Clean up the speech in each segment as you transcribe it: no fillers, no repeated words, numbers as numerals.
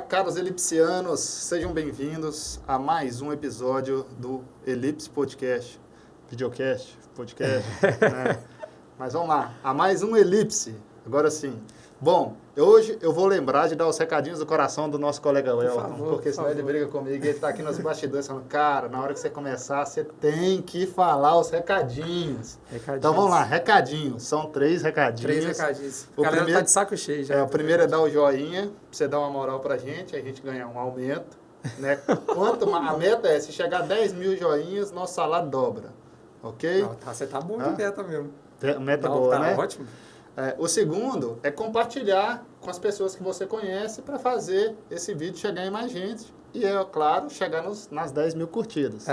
caros elipsianos, sejam bem-vindos a mais um episódio do Elipse Podcast. Videocast, podcast, né? Mas vamos lá, a mais um Elipse, agora sim. Bom, hoje eu vou lembrar de dar os recadinhos do coração do nosso colega Welton, porque senão ele briga comigo e ele está aqui nos bastidores falando, cara, na hora que você começar, você tem que falar os recadinhos. Então vamos lá, recadinhos, são 3 recadinhos. 3 recadinhos. O A galera primeiro, tá de saco cheio já. o primeiro é dar o joinha, pra você dar uma moral pra gente, a gente ganhar um aumento. Né? A meta é, se chegar a 10 mil joinhas, nosso salário dobra. Ok? Não, você tá bom de meta mesmo. Meta boa, tá né? Ótimo. O segundo é compartilhar com as pessoas que você conhece para fazer esse vídeo chegar em mais gente. E, é claro, chegar nas 10 mil curtidas.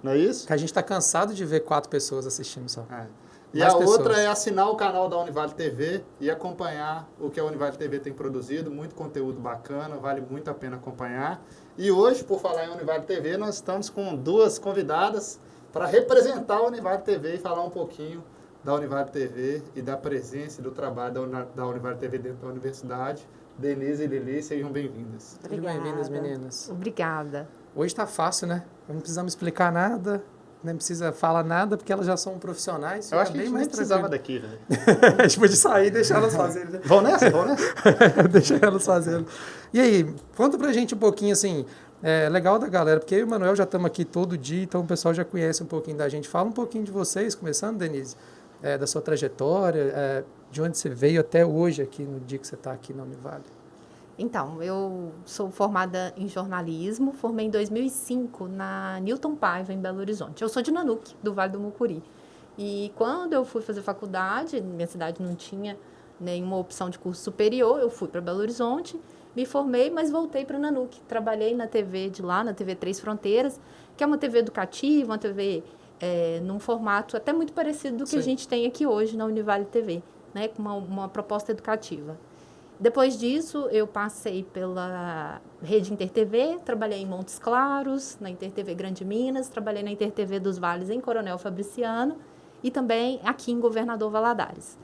Não é isso? Que a gente tá cansado de ver 4 pessoas assistindo só. E Mais a pessoas. outra é assinar o canal da Univale TV e acompanhar o que a Univale TV tem produzido. Muito conteúdo bacana, vale muito a pena acompanhar. E hoje, por falar em Univale TV, nós estamos com 2 convidadas para representar a Univale TV e falar um pouquinho da Univale TV e da presença e do trabalho da Univale TV dentro da universidade. Denise e Lili, sejam bem-vindas. Sejam bem-vindas, meninas. Obrigada. Hoje tá fácil, né? Não precisamos explicar nada, nem precisa falar nada, porque elas já são profissionais. Eu acho que a gente nem precisava daqui, velho. A gente pode sair e deixar elas fazerem. Né? Vão nessa? Vão nessa? Deixa elas fazendo. E aí, conta pra gente um pouquinho, assim, legal da galera, porque eu e o Manuel já estamos aqui todo dia, então o pessoal já conhece um pouquinho da gente. Fala um pouquinho de vocês, começando, Denise. Da sua trajetória, de onde você veio até hoje, aqui no dia que você está aqui na Univale. Então, eu sou formada em jornalismo, formei em 2005 na Newton Paiva, em Belo Horizonte. Eu sou de Nanuque, do Vale do Mucuri. E quando eu fui fazer faculdade, minha cidade não tinha nenhuma opção de curso superior, eu fui para Belo Horizonte, me formei, mas voltei para Nanuque. Trabalhei na TV de lá, na TV Três Fronteiras, que é uma TV educativa, uma TV... num formato até muito parecido do que a gente tem aqui hoje na Univale TV, né, com uma proposta educativa. Depois disso, eu passei pela Rede InterTV, trabalhei em Montes Claros, na InterTV Grande Minas, trabalhei na InterTV dos Vales em Coronel Fabriciano e também aqui em Governador Valadares.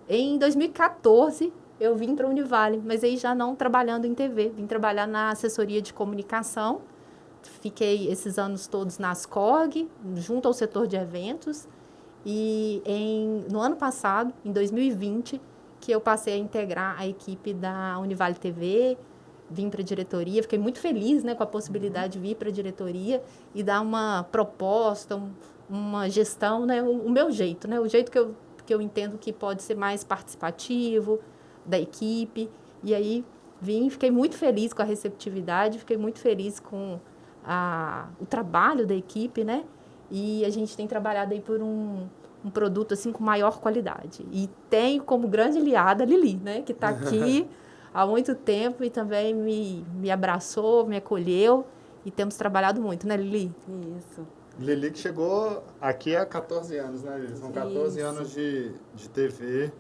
Em 2014, eu vim para a Univale, mas aí já não trabalhando em TV, vim trabalhar na assessoria de comunicação. Fiquei esses anos todos na Ascog, junto ao setor de eventos. E no ano passado, em 2020, que eu passei a integrar a equipe da Univale TV, vim para a diretoria. Fiquei muito feliz, né, com a possibilidade de vir para a diretoria e dar uma proposta, uma gestão, né, o meu jeito, né, o jeito que eu entendo que pode ser mais participativo da equipe. E aí fiquei muito feliz com a receptividade, fiquei muito feliz com o trabalho da equipe, né? E a gente tem trabalhado aí por um produto assim com maior qualidade. E tenho como grande aliada a Lili, né? Que está aqui há muito tempo e também me abraçou, me acolheu e temos trabalhado muito, né, Lili? Isso. Lili que chegou aqui há 14 anos, né, Lili? São 14 anos de TV.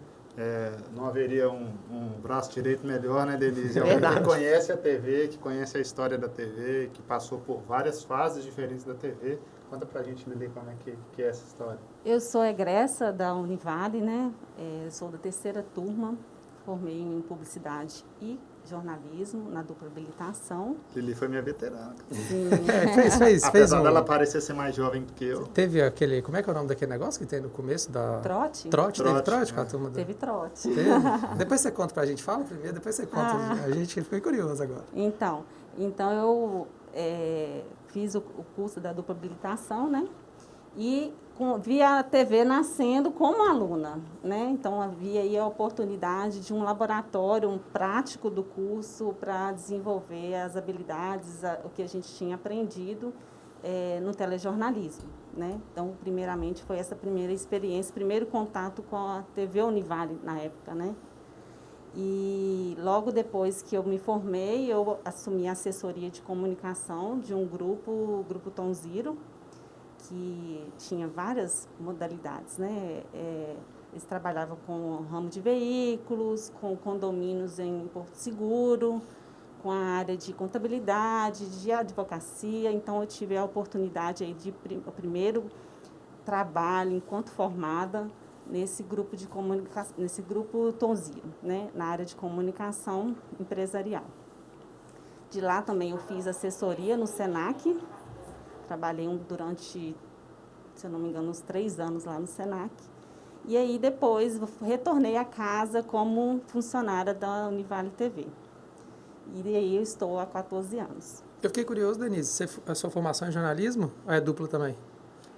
Não haveria um braço direito melhor, né, Denise? É alguém que conhece a TV, que conhece a história da TV, que passou por várias fases diferentes da TV. Conta pra gente, Lili, como é que é essa história. Eu sou egressa da Univale, né? Sou da 3ª turma, formei em publicidade e jornalismo, na dupla habilitação. Lili foi minha veterana. Sim. Apesar dela parecer ser mais jovem do que eu. Teve aquele, como é que é o nome daquele negócio que tem no começo da... Trote? Teve trote com a turma? Teve trote. Teve? Depois você conta pra gente, fala primeiro, depois você conta. A gente ficou curioso agora. Então eu fiz o curso da dupla habilitação, né? E vi a TV nascendo como aluna, né? Então, havia aí a oportunidade de um laboratório, prático do curso para desenvolver as habilidades, o que a gente tinha aprendido no telejornalismo, né? Então, primeiramente, foi essa primeira experiência, primeiro contato com a TV Univale na época, né? E logo depois que eu me formei, eu assumi a assessoria de comunicação de um grupo, o Grupo Tom Zero, que tinha várias modalidades, né? Eles trabalhavam com o ramo de veículos, com condomínios em Porto Seguro, com a área de contabilidade, de advocacia. Então, eu tive a oportunidade aí o primeiro trabalho enquanto formada nesse grupo de comunicação, nesse grupo Tom Zero, né? Na área de comunicação empresarial. De lá também eu fiz assessoria no Senac. Trabalhei durante, se eu não me engano, uns 3 anos lá no Senac. E aí depois retornei a casa como funcionária da Univale TV. E aí eu estou há 14 anos. Eu fiquei curioso, Denise, a sua formação em jornalismo ou é dupla também?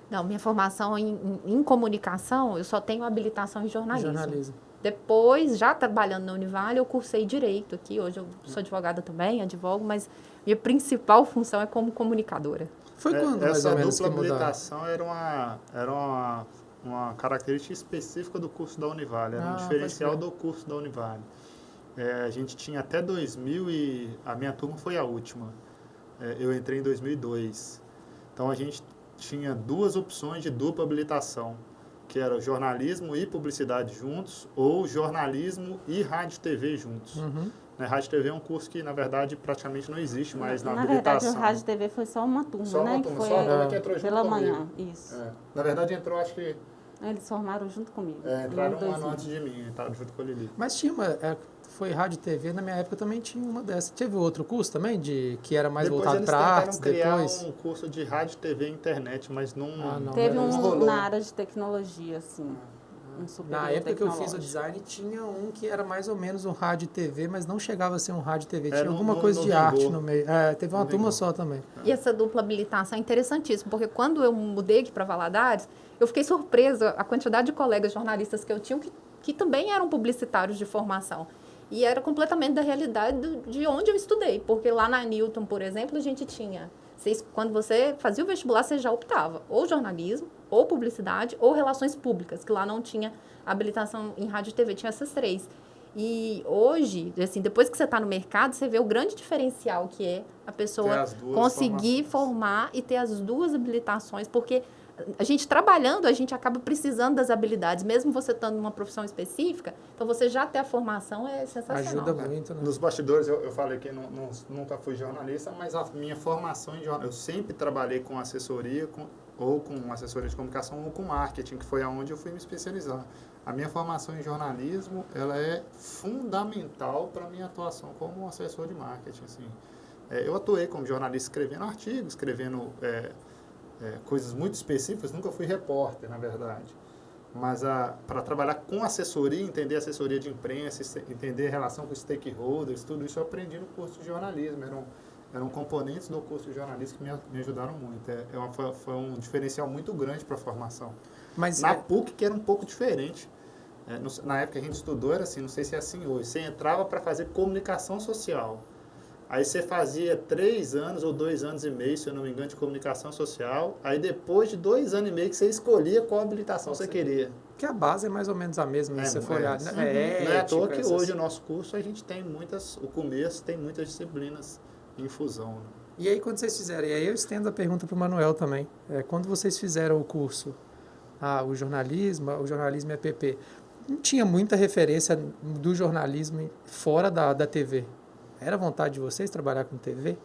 Não, minha formação em comunicação, eu só tenho habilitação em jornalismo. Jornalismo. Depois, já trabalhando na Univale, eu cursei Direito aqui. Hoje eu sou advogada também, advogo, mas minha principal função é como comunicadora. Foi quando, mais ou menos, essa que dupla mudaram? habilitação era uma característica específica do curso da Univale, era um pode diferencial crer. do curso da Univale. A gente tinha até 2000 a minha turma foi a última. Eu entrei em 2002. Então, a gente tinha 2 opções de dupla habilitação, que era jornalismo e publicidade juntos, ou jornalismo e rádio e TV juntos. Rádio e TV é um curso que, na verdade, praticamente não existe mais na habilitação. Na verdade, o Rádio e TV foi só uma turma, Só né? uma turma, que só foi a turma que entrou junto pela comigo. manhã, isso. Na verdade, entrou, acho que... Eles formaram junto comigo. entraram em um ano 2000. antes de mim, entraram junto com a Lili. Mas tinha foi rádio e TV, na minha época também tinha uma dessas. Teve outro curso também, que era mais Depois voltado eles para tentaram artes, criar depois? um curso de rádio, TV e internet, mas não... não. Teve não um rolou. na área de tecnologia, assim. Um superior Na época que eu fiz o tecnológico. design, tinha um que era mais ou menos um rádio e TV, mas não chegava a ser um rádio e TV. Tinha não- alguma não- coisa não de vingou. arte no meio. Teve uma Não turma vingou. só também. E essa dupla habilitação é interessantíssima, porque quando eu mudei aqui para Valadares, eu fiquei surpresa a quantidade de colegas jornalistas que eu tinha que também eram publicitários de formação. E era completamente da realidade de onde eu estudei, porque lá na Newton, por exemplo, a gente tinha... Quando você fazia o vestibular, você já optava ou jornalismo, ou publicidade, ou relações públicas, que lá não tinha habilitação em rádio e TV, tinha essas 3. E hoje, assim, depois que você está no mercado, você vê o grande diferencial que é a Ter pessoa as 2 conseguir formações. formar e ter as 2 habilitações, porque a gente trabalhando, a gente acaba precisando das habilidades, mesmo você estando numa profissão específica, então você já ter a formação é sensacional. Ajuda muito, né? Nos bastidores, eu falei que nunca fui jornalista, mas a minha formação em jornalismo, eu sempre trabalhei com assessoria, ou com assessoria de comunicação, ou com marketing, que foi aonde eu fui me especializar. A minha formação em jornalismo, ela é fundamental para a minha atuação como assessor de marketing. Assim. Eu atuei como jornalista escrevendo artigos, escrevendo coisas muito específicas, nunca fui repórter, na verdade. Mas para trabalhar com assessoria, entender assessoria de imprensa, entender a relação com stakeholders, tudo isso eu aprendi no curso de jornalismo. Eram componentes do curso de jornalismo que me ajudaram muito. Foi um diferencial muito grande para a formação. Mas Na PUC, que era um pouco diferente. Na época que a gente estudou, era assim, não sei se é assim hoje. Você entrava para fazer comunicação social. Aí você fazia 3 anos ou 2 anos e meio, se eu não me engano, de comunicação social. Aí depois de 2 anos e meio que você escolhia qual habilitação você queria. que a base é mais ou menos a mesma, se você for olhar. Não Né? é à toa que ética, hoje o nosso curso a gente tem o começo tem muitas disciplinas em fusão. Né? E aí, quando vocês fizerem, e aí eu estendo a pergunta para o Manuel também. Quando vocês fizeram o curso, o jornalismo e APP, não tinha muita referência do jornalismo fora da TV. Era vontade de vocês trabalhar com TV?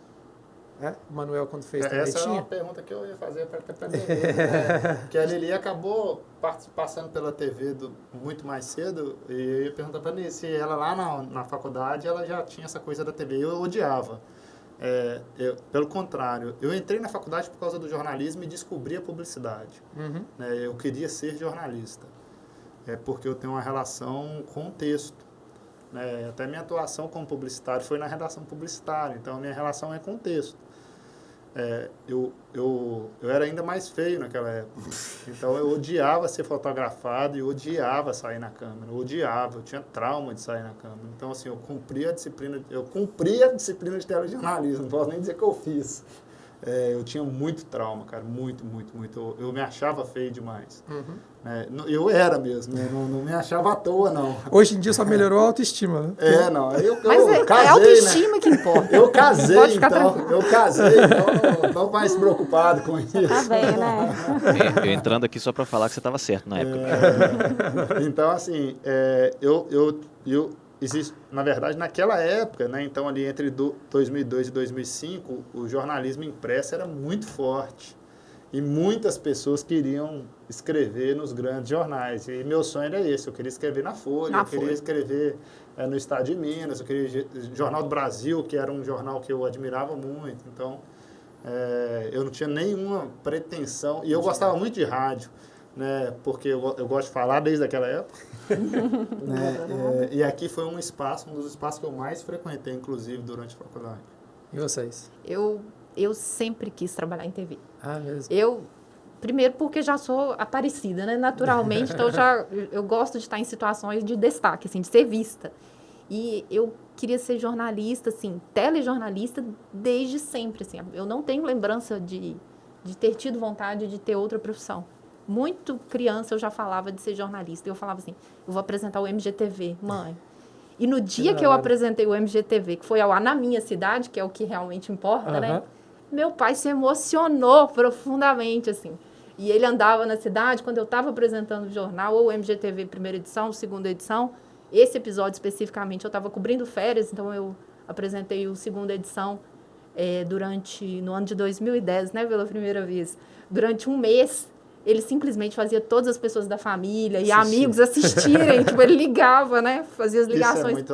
O Manuel, quando fez também, Essa é tinha? uma pergunta que eu ia fazer para a Lili, né? Que a Lili acabou passando pela TV muito mais cedo, e eu ia perguntar para a Lili se ela lá na faculdade ela já tinha essa coisa da TV. Eu odiava. Pelo contrário, eu entrei na faculdade por causa do jornalismo e descobri a publicidade. Uhum. Eu queria ser jornalista, porque eu tenho uma relação com o texto. Até minha atuação como publicitário foi na redação publicitária, então a minha relação é com o texto. Eu era ainda mais feio naquela época, então eu odiava ser fotografado e odiava sair na câmera, eu tinha trauma de sair na câmera. Então, assim, eu cumpri a disciplina de telejornalismo, não posso nem dizer que eu fiz. Eu tinha muito trauma, cara, muito. Eu me achava feio demais. Uhum. Eu era mesmo, não me achava à toa, não. Hoje em dia só melhorou a autoestima, né? Não. Eu Mas casei, é a autoestima né? que importa. Eu casei, Pode ficar então. tranquilo. Eu casei, então não estou mais preocupado com isso. Tá bem, né? Eu entrando aqui só para falar que você estava certo na época. Então, assim, existe, na verdade, naquela época, né, então ali entre 2002 e 2005, o jornalismo impresso era muito forte. E muitas pessoas queriam escrever nos grandes jornais. E meu sonho era esse, eu queria escrever na Folha, queria escrever no Estado de Minas, eu queria Jornal do Brasil, que era um jornal que eu admirava muito. Então, eu não tinha nenhuma pretensão. E eu gostava muito de rádio, né, porque eu gosto de falar desde aquela época. Né, e aqui foi um dos espaços que eu mais frequentei, inclusive, durante a faculdade. E vocês? Eu sempre quis trabalhar em TV. Ah, mesmo? Primeiro porque já sou aparecida, né? Naturalmente, então eu gosto de estar em situações de destaque, assim, de ser vista. E eu queria ser jornalista, assim, telejornalista desde sempre, assim. Eu não tenho lembrança de ter tido vontade de ter outra profissão. Muito criança eu já falava de ser jornalista. Eu falava assim, eu vou apresentar o MGTV, mãe. E no dia que eu apresentei o MGTV, que foi ao ar na minha cidade, que é o que realmente importa, né? Meu pai se emocionou profundamente, assim. E ele andava na cidade, quando eu estava apresentando o jornal, ou o MGTV primeira edição, segunda edição. Esse episódio, especificamente, eu estava cobrindo férias, então eu apresentei o segunda edição no ano de 2010, né? Pela primeira vez. Durante um mês, ele simplesmente fazia todas as pessoas da família e amigos assistirem. Tipo, ele ligava, né? Fazia as ligações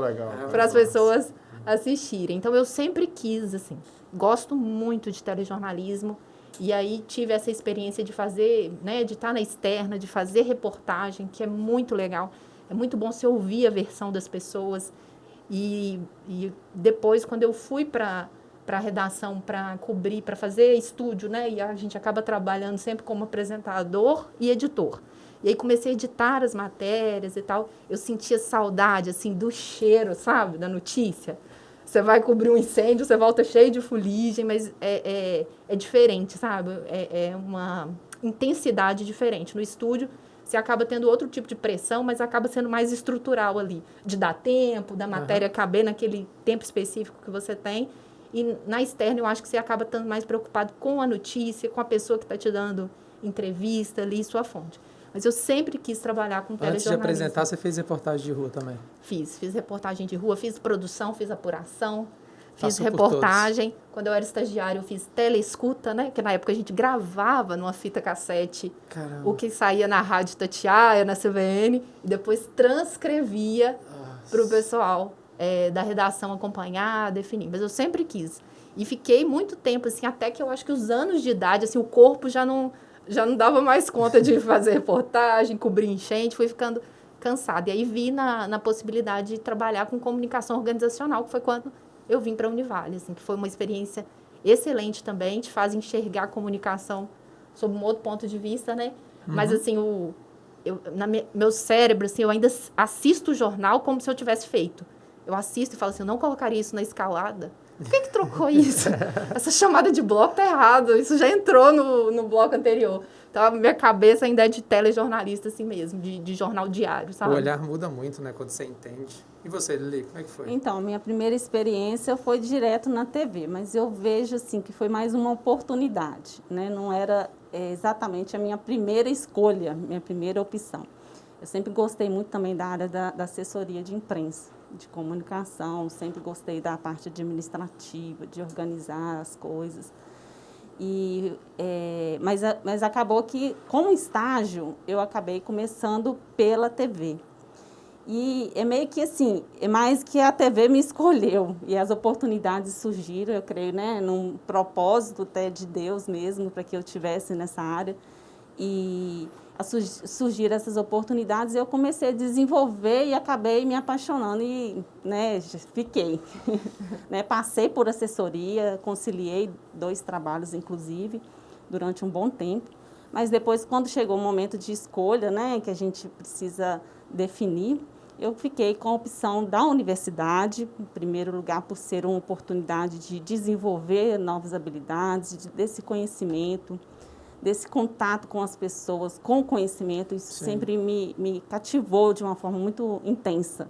para as pessoas assistirem. Então, eu sempre quis, assim, gosto muito de telejornalismo. E aí, tive essa experiência de fazer, né? De estar na externa, de fazer reportagem, que é muito legal. É muito bom você ouvir a versão das pessoas. E depois, quando eu fui para a redação, para cobrir, para fazer estúdio, né? E a gente acaba trabalhando sempre como apresentador e editor. E aí comecei a editar as matérias e tal. Eu sentia saudade, assim, do cheiro, sabe? Da notícia. Você vai cobrir um incêndio, você volta cheio de fuligem, mas é diferente, sabe? É uma intensidade diferente. No estúdio, você acaba tendo outro tipo de pressão, mas acaba sendo mais estrutural ali. De dar tempo, da matéria caber naquele tempo específico que você tem. E na externa, eu acho que você acaba estando mais preocupado com a notícia, com a pessoa que está te dando entrevista ali, sua fonte. Mas eu sempre quis trabalhar com telejornalismo. Antes de apresentar, você fez reportagem de rua também? Fiz reportagem de rua, fiz produção, fiz apuração, fiz reportagem. Quando eu era estagiária, eu fiz teleescuta, né? Que na época a gente gravava numa fita cassete o que saía na Rádio Itatiaia, na CVN, e depois transcrevia para o pessoal da redação acompanhar, definir. Mas eu sempre quis. E fiquei muito tempo, assim, até que eu acho que os anos de idade, assim, o corpo já não dava mais conta de fazer reportagem, cobrir enchente, fui ficando cansada. E aí vi na possibilidade de trabalhar com comunicação organizacional, que foi quando eu vim para a Univale, assim, que foi uma experiência excelente também, te faz enxergar a comunicação sob um outro ponto de vista, né? Mas, assim, meu cérebro, assim, eu ainda assisto o jornal como se eu tivesse feito. Eu assisto e falo assim, eu não colocaria isso na escalada. Por que trocou isso? Essa chamada de bloco tá errado. Isso já entrou no bloco anterior. Então, a minha cabeça ainda é de telejornalista, assim mesmo, de jornal diário, sabe? O olhar muda muito, né, quando você entende. E você, Lili, como é que foi? Então, minha primeira experiência foi direto na TV, mas eu vejo, assim, que foi mais uma oportunidade, né? Não era exatamente a minha primeira escolha, minha primeira opção. Eu sempre gostei muito também da área da assessoria de imprensa, de comunicação, sempre gostei da parte administrativa, de organizar as coisas. Mas acabou que, como estágio, eu acabei começando pela TV. E é meio que assim, é mais que a TV me escolheu e as oportunidades surgiram, eu creio, né, num propósito até de Deus mesmo, para que eu estivesse nessa área. E surgiram essas oportunidades, eu comecei a desenvolver e acabei me apaixonando e, né, fiquei. Né, passei por assessoria, conciliei 2 trabalhos, inclusive, durante um bom tempo. Mas depois, quando chegou o momento de escolha, né, que a gente precisa definir, eu fiquei com a opção da universidade, em primeiro lugar, por ser uma oportunidade de desenvolver novas habilidades, desse conhecimento, desse contato com as pessoas, com o conhecimento. Isso sempre me cativou de uma forma muito intensa.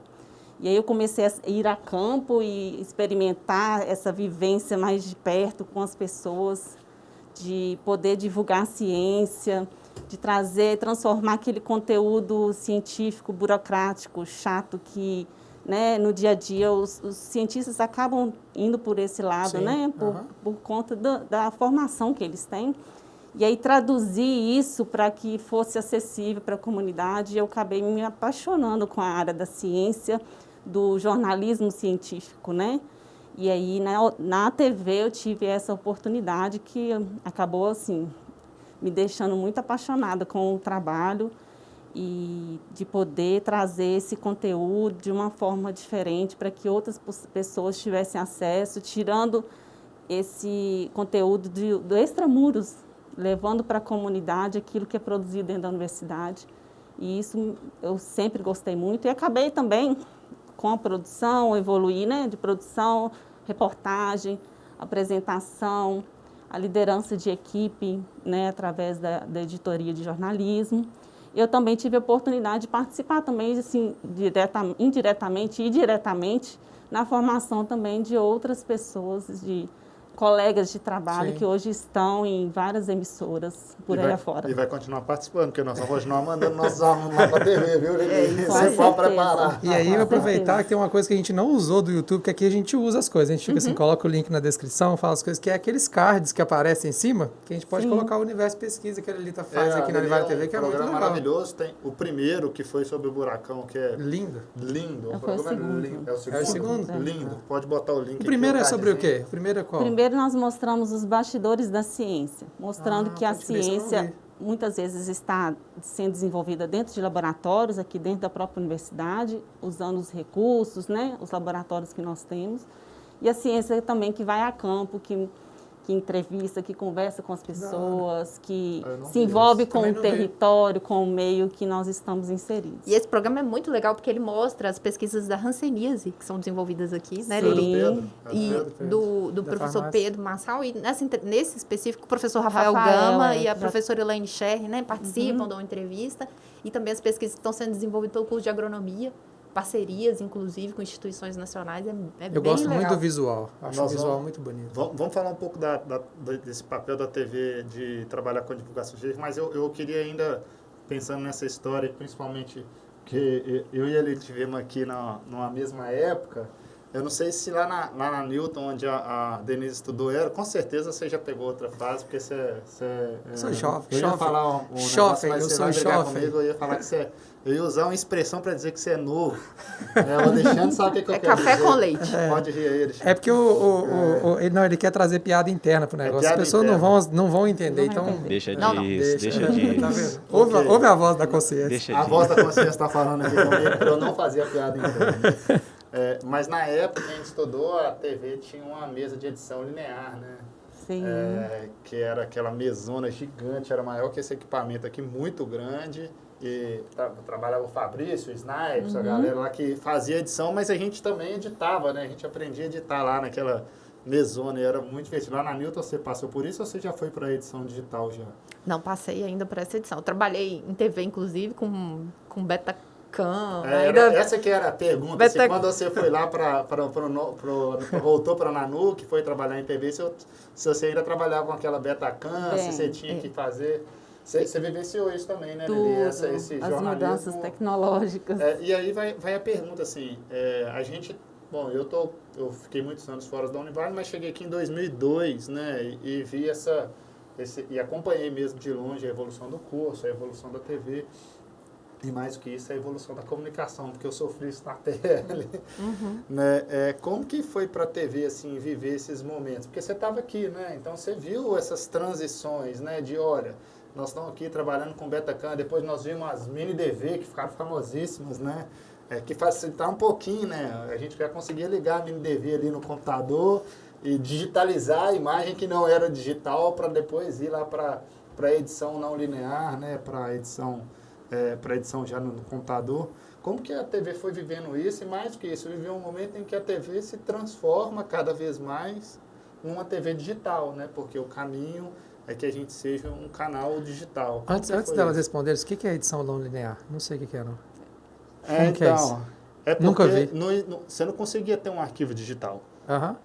E aí eu comecei a ir a campo e experimentar essa vivência mais de perto com as pessoas, de poder divulgar a ciência, de transformar aquele conteúdo científico, burocrático, chato, que, né, no dia a dia os cientistas acabam indo por esse lado, né, por conta da formação que eles têm. E aí traduzir isso para que fosse acessível para a comunidade, eu acabei me apaixonando com a área da ciência, do jornalismo científico, né? E aí na TV eu tive essa oportunidade que acabou assim me deixando muito apaixonada com o trabalho e de poder trazer esse conteúdo de uma forma diferente para que outras pessoas tivessem acesso, tirando esse conteúdo do extramuros, levando para a comunidade aquilo que é produzido dentro da universidade. E isso eu sempre gostei muito. E acabei também com a produção, evoluir, né, de produção, reportagem, apresentação, a liderança de equipe, né, através da editoria de jornalismo. Eu também tive a oportunidade de participar também, assim, indiretamente e diretamente, na formação também de outras pessoas, de colegas de trabalho que hoje estão em várias emissoras por aí afora. E vai continuar participando, porque nós vamos continuar mandando nossos alunos lá para a TV, viu? Você pode preparar. E aí, eu aproveitar que tem uma coisa que a gente não usou do YouTube, que aqui a gente usa as coisas. A gente fica assim, coloca o link na descrição, fala as coisas, que é aqueles cards que aparecem em cima, que a gente pode colocar o Universo Pesquisa que ele ali faz aqui na Univar TV, que é muito legal. Maravilhoso. Tem o primeiro, que foi sobre o buracão, que é... Lindo. Lindo. Foi o segundo. É o segundo? É o segundo. Lindo. Pode botar o link aqui. O primeiro é sobre o quê? O primeiro é qual? Primeiro nós mostramos os bastidores da ciência, mostrando que a ciência muitas vezes está sendo desenvolvida dentro de laboratórios, aqui dentro da própria universidade, usando os recursos, né, os laboratórios que nós temos, e a ciência também que vai a campo, que entrevista, que conversa com as pessoas, que se envolve com o território, com o meio que nós estamos inseridos. E esse programa é muito legal porque ele mostra as pesquisas da hanseníase que são desenvolvidas aqui, né, Sim. Lili? E do professor farmácia. Pedro Massal, e nesse específico, o professor Rafael Gama e a professora Elaine Scherr, né, participam, dão entrevista, e também as pesquisas que estão sendo desenvolvidas pelo curso de agronomia, parcerias, inclusive, com instituições nacionais, é bem legal. Eu gosto muito do visual, acho o visual muito bonito. Vamos falar um pouco desse papel da TV de trabalhar com a divulgação científica, mas eu queria ainda, pensando nessa história, principalmente que eu e ele tivemos aqui numa mesma época, eu não sei se lá na Newton, onde a Denise estudou, com certeza você já pegou outra fase, porque você sou jovem. Eu ia falar um negócio, mas você vai brigar comigo, eu ia falar que eu ia usar uma expressão para dizer que você é novo. O Alexandre sabe o que eu quero café dizer. com leite. Pode rir aí, Alexandre. É porque ele quer trazer piada interna pro negócio. As pessoas não vão entender, então... Deixa Não, não. disso, deixa disso. Tá vendo? Ouve a voz da consciência. Deixa A disso. voz da consciência está falando aqui comigo para eu não fazer a piada interna. Mas na época que a gente estudou, a TV tinha uma mesa de edição linear, né? Sim. Que era aquela mesona gigante, era maior que esse equipamento aqui, muito grande. E trabalhava o Fabrício, o Snipes, a galera lá que fazia edição, mas a gente também editava, né? A gente aprendia a editar lá naquela mesona e era muito divertido. Lá na Newton você passou por isso ou você já foi para a edição digital já? Não, passei ainda por essa edição. Eu trabalhei em TV, inclusive, com Betacam. Essa que era a pergunta. Se quando você foi lá voltou para a Nanu, que foi trabalhar em TV, se você ainda trabalhava com aquela Betacam, se você tinha que fazer... Você vivenciou isso também, né, Lili? Esse As jornalismo... mudanças tecnológicas. E aí vai a pergunta, assim, a gente... Bom, eu fiquei muitos anos fora da Univar, mas cheguei aqui em 2002, né, e vi e acompanhei mesmo de longe a evolução do curso, a evolução da TV, e mais do que isso, a evolução da comunicação, porque eu sofri isso na pele. Né? Como que foi para a TV, assim, viver esses momentos? Porque você estava aqui, né, então você viu essas transições, né, de, olha... Nós estamos aqui trabalhando com Betacam, depois nós vimos as mini DV que ficaram famosíssimas, né? Que facilitaram um pouquinho, né? A gente já conseguia ligar a mini DV ali no computador e digitalizar a imagem que não era digital para depois ir lá para a edição não linear, né? Para a edição já no computador. Como que a TV foi vivendo isso? E mais do que isso, viveu um momento em que a TV se transforma cada vez mais numa TV digital, né? Porque o caminho... é que a gente seja um canal digital. Antes delas responderem, o que é edição não linear? Não sei o que é, não. Que é isso? Porque nunca vi. Você não conseguia ter um arquivo digital,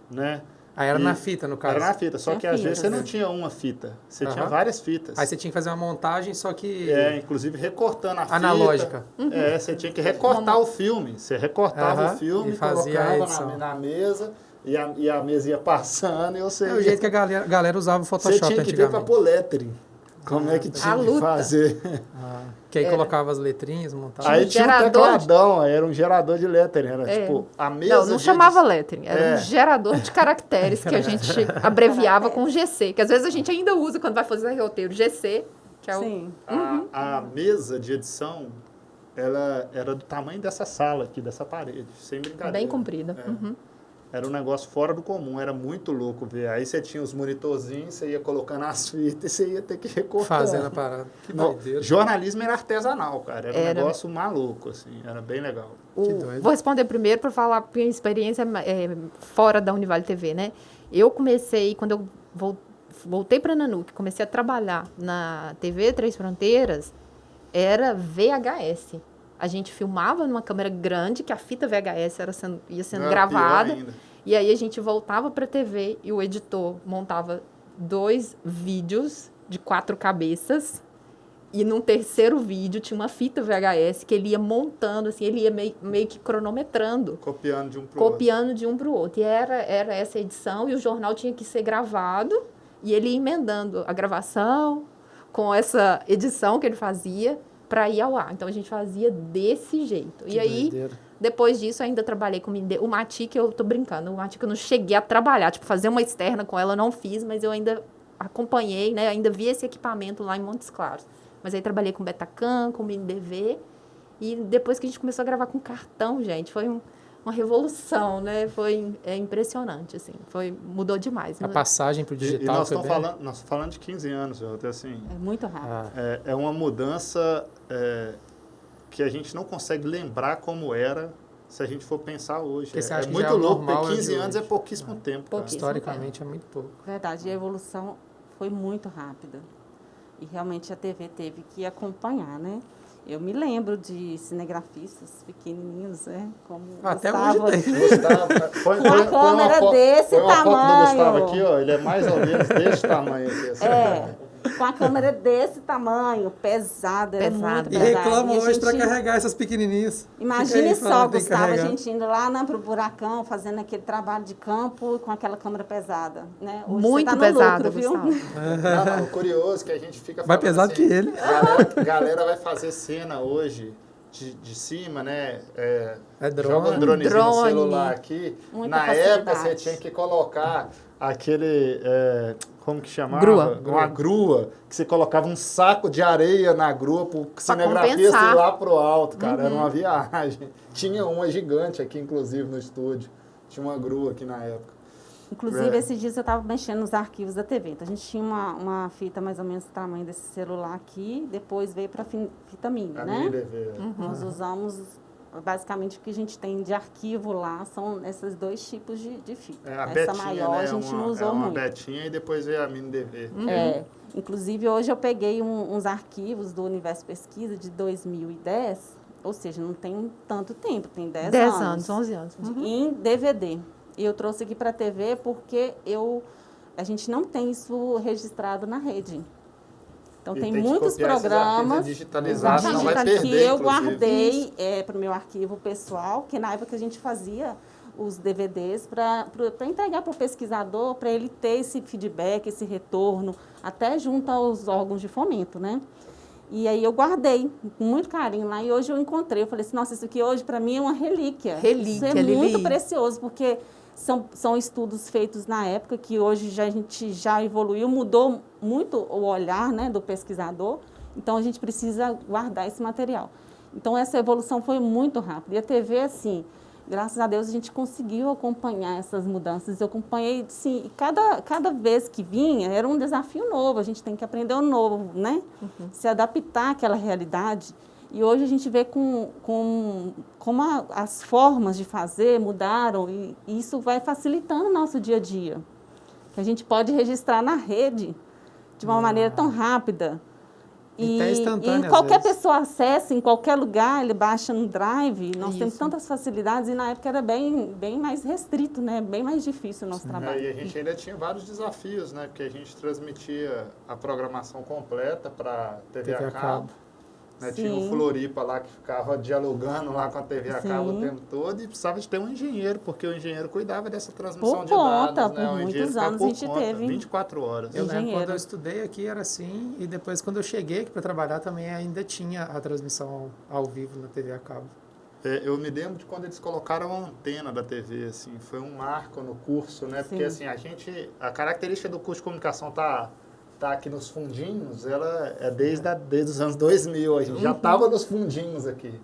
né? Aí era na fita, no caso. Era na fita, só que às vezes você não tinha uma fita, você tinha várias fitas. Aí você tinha que fazer uma montagem, só que... inclusive recortando a fita. Analógica. Você tinha que recortar o filme. Você recortava o filme, e fazia colocava na mesa... E a mesa ia passando e você... É o jeito que a galera usava o Photoshop antigamente. Você tinha que ver para pôr lettering. Como é que A tinha que luta. fazer? Que aí colocava as letrinhas, montava. Aí tinha um gerador de- tecladão, era um gerador de lettering, era É. tipo a mesa Não de chamava edi- lettering, era É. um gerador de caracteres que a gente abreviava com GC, que às vezes a gente ainda usa quando vai fazer roteiro GC, que é o... Sim. A mesa de edição, ela era do tamanho dessa sala aqui, dessa parede, sem brincadeira. bem comprida. É. Uhum. Era um negócio fora do comum, era muito louco ver. Aí você tinha os monitorzinhos, você ia colocando as fitas e você ia ter que recortar. Fazendo a parada. Que Não, doideira. jornalismo era artesanal, cara. Era um Era. negócio maluco, assim. Era bem legal. Que doido. Vou responder primeiro para falar a minha experiência fora da Univale TV, né? Eu comecei, quando eu voltei para Nanuque, comecei a trabalhar na TV Três Fronteiras, era VHS. A gente filmava numa câmera grande, que a fita VHS ia sendo Não, gravada. pior ainda. E aí a gente voltava para a TV e o editor montava 2 vídeos de 4 cabeças. E num terceiro vídeo tinha uma fita VHS que ele ia montando, assim, ele ia meio que cronometrando, Copiando de um pro outro. copiando de um para o outro. E era essa edição e o jornal tinha que ser gravado e ele ia emendando a gravação com essa edição que ele fazia para ir ao ar. Então a gente fazia desse jeito. Que E aí, doideira. depois disso, ainda trabalhei com o Matic, eu tô brincando, o Matic eu não cheguei a trabalhar, tipo, fazer uma externa com ela eu não fiz, mas eu ainda acompanhei, né? Ainda vi esse equipamento lá em Montes Claros. Mas aí trabalhei com Betacam, com MindDV, e depois que a gente começou a gravar com cartão, gente, foi uma revolução, né? Foi impressionante, assim, mudou demais. A passagem pro E digital nós foi estamos bem... falando de 15 anos, até assim. É muito rápido. É uma mudança que a gente não consegue lembrar como era se a gente for pensar hoje. Porque você É acha que muito já é o louco, normal, porque é 15 de anos é hoje. pouquíssimo tempo. Cara. Historicamente é muito pouco. Verdade, e a evolução foi muito rápida. E realmente a TV teve que acompanhar, né? Eu me lembro de cinegrafistas pequenininhos, né? Como Até Gustavo hoje aqui. Gustavo, põe Uma câmera desse põe uma foto do tamanho. Gustavo aqui, ó. Ele é mais ou menos desse tamanho aqui. Assim. Com a câmera desse tamanho, pesada, era Pesada. muito E pesada. reclama E a hoje pra gente- carregar essas pequenininhas. Imagine Fica aí só, falando, tem que Gustavo, a carregar. gente indo lá pro buracão, fazendo aquele trabalho de campo com aquela câmera pesada, né? Hoje Muito você tá no pesada, lucro, viu? Gustavo. Não, o curioso é que a gente fica Mais falando pesado assim, que ele. Galera vai fazer cena hoje de cima, né? drone. Joga um dronezinho no Drone. celular aqui. Muita Na facilidade. época você tinha que colocar aquele... como que chamava? Grua. Uma grua, que você colocava um saco de areia na grua pro cinegrafista compensar. ir lá pro alto, cara. Era uma viagem. Tinha uma gigante aqui, inclusive, no estúdio. Tinha uma grua aqui na época. Inclusive, esses dias eu estava mexendo nos arquivos da TV. Então, a gente tinha uma fita mais ou menos do tamanho desse celular aqui, depois veio para fita mini, A né? minha DV. Nós usamos, basicamente, o que a gente tem de arquivo lá são esses 2 tipos de fita. A Essa Betinha, maior né? a gente não usou uma muito. Betinha e depois veio a Mini DV. Inclusive, hoje eu peguei uns arquivos do Universo Pesquisa de 2010, ou seja, não tem tanto tempo, tem 10 10 anos. anos, 11 anos. Em DVD. E eu trouxe aqui para a TV porque a gente não tem isso registrado na rede. Então, E tem tem que muitos copiar esses programas arquivos e digitalizar, senão vai Exatamente. perder, que eu inclusive. guardei para o meu arquivo pessoal, que na época a gente fazia os DVDs para entregar para o pesquisador, para ele ter esse feedback, esse retorno, até junto aos órgãos de fomento, né? E aí eu guardei com muito carinho lá e hoje eu encontrei. Eu falei assim, nossa, isso aqui hoje para mim é uma relíquia. Isso é Relíquia, muito Lili. precioso, porque são estudos feitos na época que hoje a gente já evoluiu, mudou muito o olhar, né, do pesquisador. Então, a gente precisa guardar esse material. Então, essa evolução foi muito rápida. E a TV, assim, graças a Deus, a gente conseguiu acompanhar essas mudanças. Eu acompanhei, sim, e cada vez que vinha, era um desafio novo. A gente tem que aprender um novo, né? Se adaptar àquela realidade. E hoje a gente vê como as formas de fazer mudaram e isso vai facilitando o nosso dia a dia. Que a gente pode registrar na rede de uma maneira tão rápida. E até instantânea, e às qualquer vezes. pessoa acessa em qualquer lugar, ele baixa no Drive. Nós temos Isso. tantas facilidades e na época era bem mais restrito, né? Bem mais difícil o nosso trabalho. E a gente ainda tinha vários desafios, né? Porque a gente transmitia a programação completa para TV a cabo. Né? Tinha o Sim. Floripa lá que ficava dialogando lá com a TV a cabo o Sim. tempo todo e precisava de ter um engenheiro, porque o engenheiro cuidava dessa transmissão Por de conta, dados. Né? por O engenheiro muitos ficava anos por a gente conta, teve 24 horas. Eu lembro quando engenheiro. eu estudei aqui era assim, e depois quando eu cheguei aqui para trabalhar também ainda tinha a transmissão ao vivo na TV a cabo. Eu me lembro de quando eles colocaram a antena da TV, assim, foi um marco no curso, né? Porque Sim. assim, a característica do curso de comunicação tá aqui nos fundinhos, ela é desde os anos 2000, a gente já estava nos fundinhos aqui.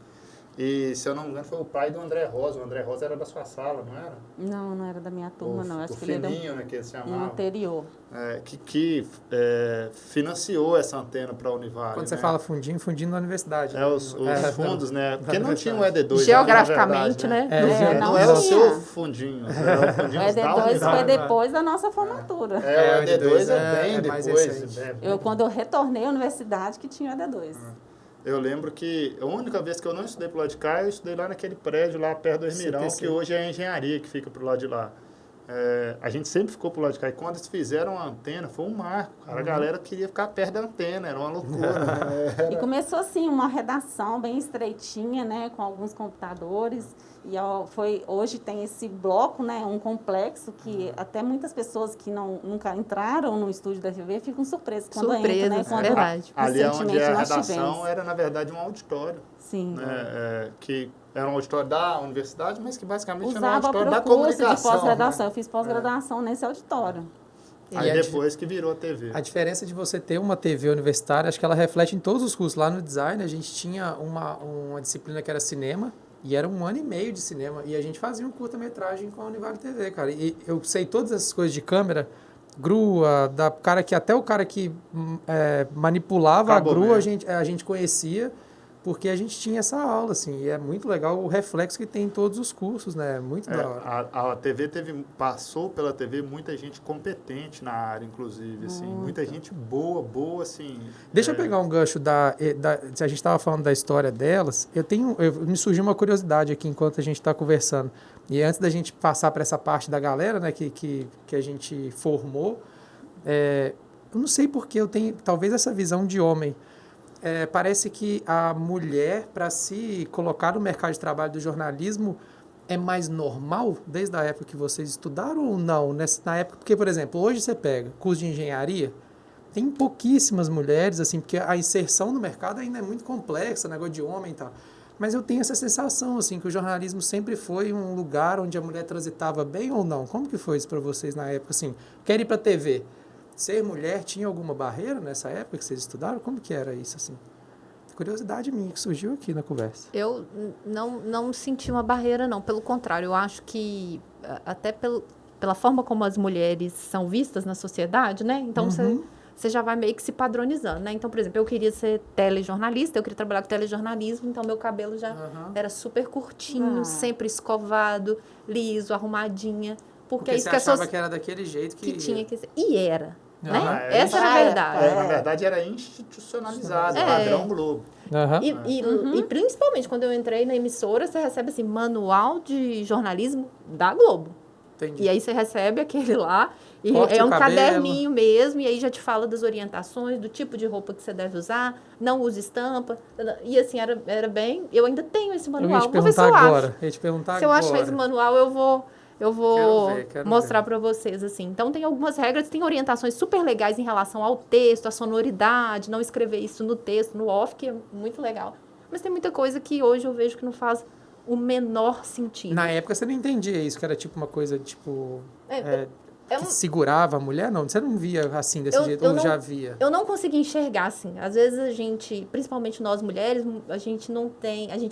E, se eu não me engano, foi o pai do André Rosa. O André Rosa era da sua sala, não era? Não, não era da minha turma, não. Acho o que ele era Fininho, né, que eles um chamavam. anterior. Que financiou essa antena para a Univale. Quando você né? fala fundinho, fundinho na universidade. né? Os fundos, né? Porque não tinha o universidade. ED2. Geograficamente, na verdade, né? Não não era o tinha. seu fundinho. Era o O fundinho da ED2 foi Univale. depois da nossa formatura. O ED2 é bem é mais depois. recente. Quando eu retornei à universidade, que tinha o ED2. Eu lembro que a única vez que eu não estudei pro lado de cá, eu estudei lá naquele prédio lá perto do Ermirão, CTC. que hoje é a engenharia que fica pro lado de lá. A gente sempre ficou pro lado de cá. E quando eles fizeram a antena, foi um marco. Cara. A galera queria ficar perto da antena, era uma loucura. Né? E começou assim, uma redação bem estreitinha, né, com alguns computadores. E hoje tem esse bloco, né, um complexo que até muitas pessoas que nunca entraram no estúdio da TV ficam surpresas quando entram, né? Quando verdade. Ali é onde recentemente a nós redação tivemos. era, na verdade, um auditório. Sim. Né? Que era um auditório da universidade, mas que basicamente era um Usava auditório da para o curso de comunicação. pós-graduação. Né? Eu fiz pós-graduação nesse auditório. Aí E a depois que virou a TV. A diferença de você ter uma TV universitária, acho que ela reflete em todos os cursos. Lá no design, a gente tinha uma disciplina que era cinema, e era 1 ano e meio de cinema, e a gente fazia um curta-metragem com a Univale TV, cara. E eu sei todas essas coisas de câmera, grua, até o cara que manipulava Acabou a grua, mesmo. a gente conhecia, porque a gente tinha essa aula, assim, e é muito legal o reflexo que tem em todos os cursos, né? Muito da hora. A TV passou pela TV muita gente competente na área, inclusive, assim, muita gente boa, assim. Deixa eu pegar um gancho se a gente estava falando da história delas, me surgiu uma curiosidade aqui enquanto a gente está conversando. E antes da gente passar para essa parte da galera, né, que a gente formou, eu não sei porque eu tenho talvez essa visão de homem. Parece que a mulher, para se colocar no mercado de trabalho do jornalismo, é mais normal desde a época que vocês estudaram ou não? Na época, porque, por exemplo, hoje você pega curso de engenharia, tem pouquíssimas mulheres, assim, porque a inserção no mercado ainda é muito complexa, negócio de homem e tal. Mas eu tenho essa sensação, assim, que o jornalismo sempre foi um lugar onde a mulher transitava bem ou não? Como que foi isso para vocês na época? Assim, quer ir para a TV? Ser mulher tinha alguma barreira nessa época que vocês estudaram? Como que era isso, assim? Curiosidade minha que surgiu aqui na conversa. Eu não senti uma barreira, não. Pelo contrário, eu acho que até pela forma como as mulheres são vistas na sociedade, né? Então, você já vai meio que se padronizando, né? Então, por exemplo, eu queria ser telejornalista, eu queria trabalhar com telejornalismo, então meu cabelo já era super curtinho, sempre escovado, liso, arrumadinha. Porque é isso você que achava que era daquele jeito que tinha que ser. E era. Né? Essa Essa era a verdade. Na verdade, era institucionalizado, padrão Globo. E principalmente quando eu entrei na emissora, você recebe assim, manual de jornalismo da Globo. Entendi. E aí você recebe aquele lá, e Corte é o um cabelo. caderninho mesmo, e aí já te fala das orientações, do tipo de roupa que você deve usar, não use estampa. E assim, era bem... Eu ainda tenho esse Eu manual. ia te Vou ver se perguntar eu agora. acho. Eu ia te perguntar Se eu agora. achar esse manual, eu vou Quero mostrar ver. para vocês, assim. Então, tem algumas regras, tem orientações super legais em relação ao texto, à sonoridade, não escrever isso no texto, no off, que é muito legal. Mas tem muita coisa que hoje eu vejo que não faz o menor sentido. Na época você não entendia isso, que era tipo uma coisa, tipo... É que um- segurava a mulher? Não, você não via assim desse jeito? Ou já via? Eu não consegui enxergar, assim. Às vezes a gente, principalmente nós mulheres, a gente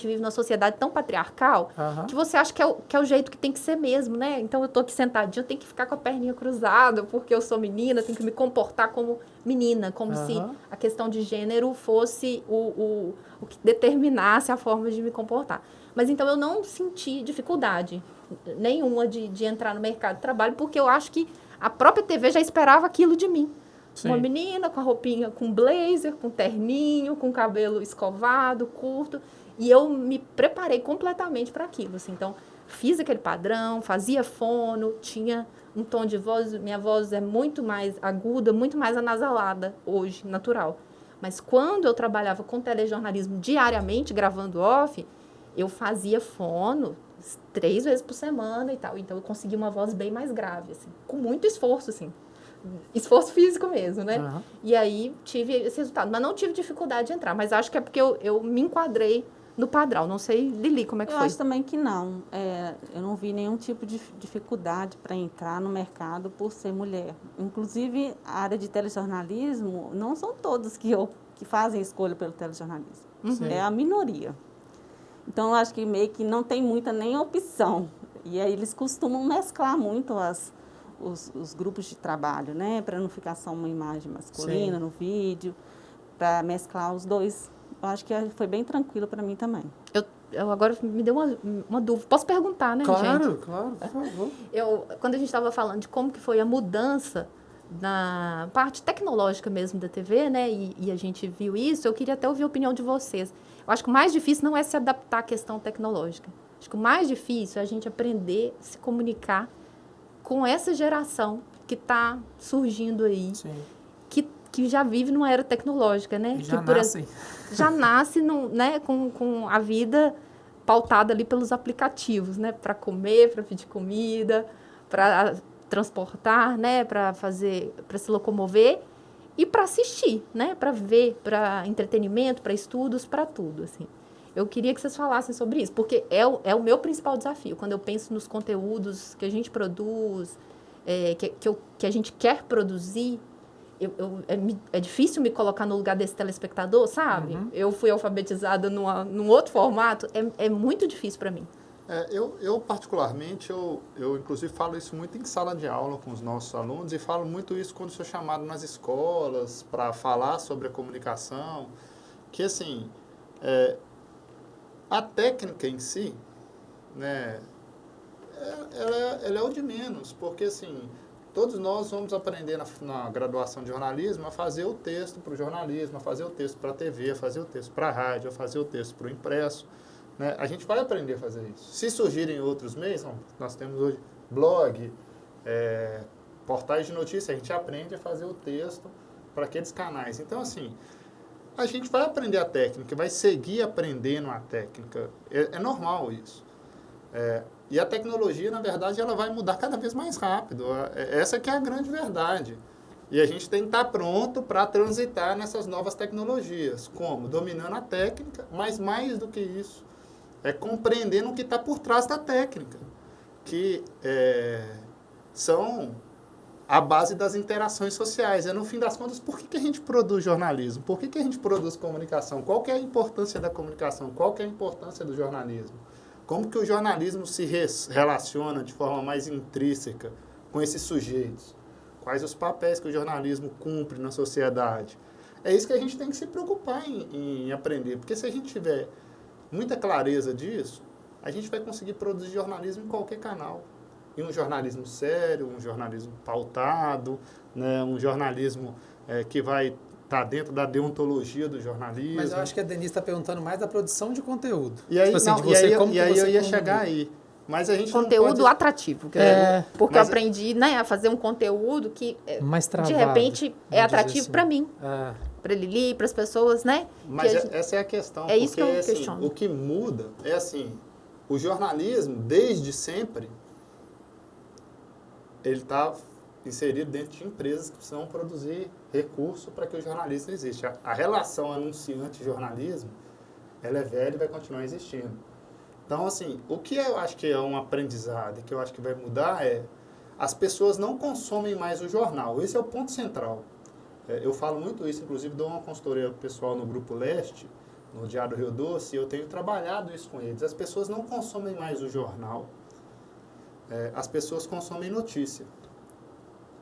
vive numa sociedade tão patriarcal que você acha que é o jeito que tem que ser mesmo, né? Então eu tô aqui sentadinha, eu tenho que ficar com a perninha cruzada, porque eu sou menina, tenho que me comportar como menina, como se a questão de gênero fosse o que determinasse a forma de me comportar. Mas então eu não senti dificuldade nenhuma de entrar no mercado de trabalho, porque eu acho que a própria TV já esperava aquilo de mim. Sim. Uma menina com a roupinha, com blazer, com terninho, com cabelo escovado, curto. E eu me preparei completamente para aquilo. Assim. Então, fiz aquele padrão, fazia fono, tinha um tom de voz. Minha voz é muito mais aguda, muito mais anasalada hoje, natural. Mas quando eu trabalhava com telejornalismo diariamente, gravando off, eu fazia fono 3 vezes por semana e tal. Então, eu conseguia uma voz bem mais grave, assim, com muito esforço, assim. Esforço físico mesmo, né? Aham. E aí, tive esse resultado. Mas não tive dificuldade de entrar. Mas acho que é porque eu me enquadrei no padrão. Não sei, Lili, como é que Eu foi? acho também que não. Eu não vi nenhum tipo de dificuldade para entrar no mercado por ser mulher. Inclusive, a área de telejornalismo, não são todos que fazem escolha pelo telejornalismo. Sim. É a minoria. Então, eu acho que meio que não tem muita nem opção. E aí, eles costumam mesclar muito os grupos de trabalho, né? Para não ficar só uma imagem masculina Sim. no vídeo, para mesclar os dois. Eu acho que foi bem tranquilo para mim também. Eu agora me deu uma dúvida. Posso perguntar, né, gente? Claro, por favor. Quando a gente estava falando de como que foi a mudança na parte tecnológica mesmo da TV, né, e a gente viu isso, eu queria até ouvir a opinião de vocês. Eu acho que o mais difícil não é se adaptar à questão tecnológica. Acho que o mais difícil é a gente aprender a se comunicar com essa geração que está surgindo aí, Sim. que já vive numa era tecnológica, né? E já que nascem. já nasce né, com a vida pautada ali pelos aplicativos, né? Para comer, para pedir comida, para transportar, né? Para se locomover e para assistir, né? Para ver, para entretenimento, para estudos, para tudo, assim. Eu queria que vocês falassem sobre isso, porque é o meu principal desafio. Quando eu penso nos conteúdos que a gente produz, que a gente quer produzir, é difícil me colocar no lugar desse telespectador, sabe? Uhum. Eu fui alfabetizada num outro formato, é muito difícil para mim. Eu particularmente, eu inclusive falo isso muito em sala de aula com os nossos alunos e falo muito isso quando sou chamado nas escolas para falar sobre a comunicação, que assim, a técnica em si, né, ela é o de menos, porque assim, todos nós vamos aprender na graduação de jornalismo a fazer o texto para o jornalismo, a fazer o texto para a TV, a fazer o texto para a rádio, a fazer o texto para o impresso. Né? A gente vai aprender a fazer isso. Se surgirem outros meios, nós temos hoje blog, portais de notícia, a gente aprende a fazer o texto para aqueles canais. Então, assim, a gente vai aprender a técnica, vai seguir aprendendo a técnica. É normal isso. E a tecnologia, na verdade, ela vai mudar cada vez mais rápido. Essa que é a grande verdade. E a gente tem que estar pronto para transitar nessas novas tecnologias. Como? Dominando a técnica, mas mais do que isso, compreendendo o que está por trás da técnica, que são a base das interações sociais. No fim das contas, por que a gente produz jornalismo? Por que a gente produz comunicação? Qual que é a importância da comunicação? Qual que é a importância do jornalismo? Como que o jornalismo se relaciona de forma mais intrínseca com esses sujeitos? Quais os papéis que o jornalismo cumpre na sociedade? É isso que a gente tem que se preocupar em aprender, porque se a gente tiver muita clareza disso, a gente vai conseguir produzir jornalismo em qualquer canal. E um jornalismo sério, um jornalismo pautado, né, um jornalismo que vai estar dentro da deontologia do jornalismo. Mas eu acho que a Denise está perguntando mais da produção de conteúdo. E aí, tipo assim, de você, como que você eu ia chegar aí. Mas a gente Conteúdo não pode... atrativo. Porque eu aprendi, né, a fazer um conteúdo que, mais travado, de repente, é atrativo assim. para mim. Para Lili, para as pessoas, né? Mas essa é a questão. É isso que eu assim, questiono. O que muda é assim, o jornalismo, desde sempre, ele está inserido dentro de empresas que precisam produzir recurso para que o jornalismo exista. A relação anunciante-jornalismo, ela é velha e vai continuar existindo. Então, assim, o que eu acho que é um aprendizado e que eu acho que vai mudar as pessoas não consomem mais o jornal. Esse é o ponto central. Eu falo muito isso, inclusive dou uma consultoria pessoal no Grupo Leste, no Diário Rio Doce, e eu tenho trabalhado isso com eles. As pessoas não consomem mais o jornal, as pessoas consomem notícia.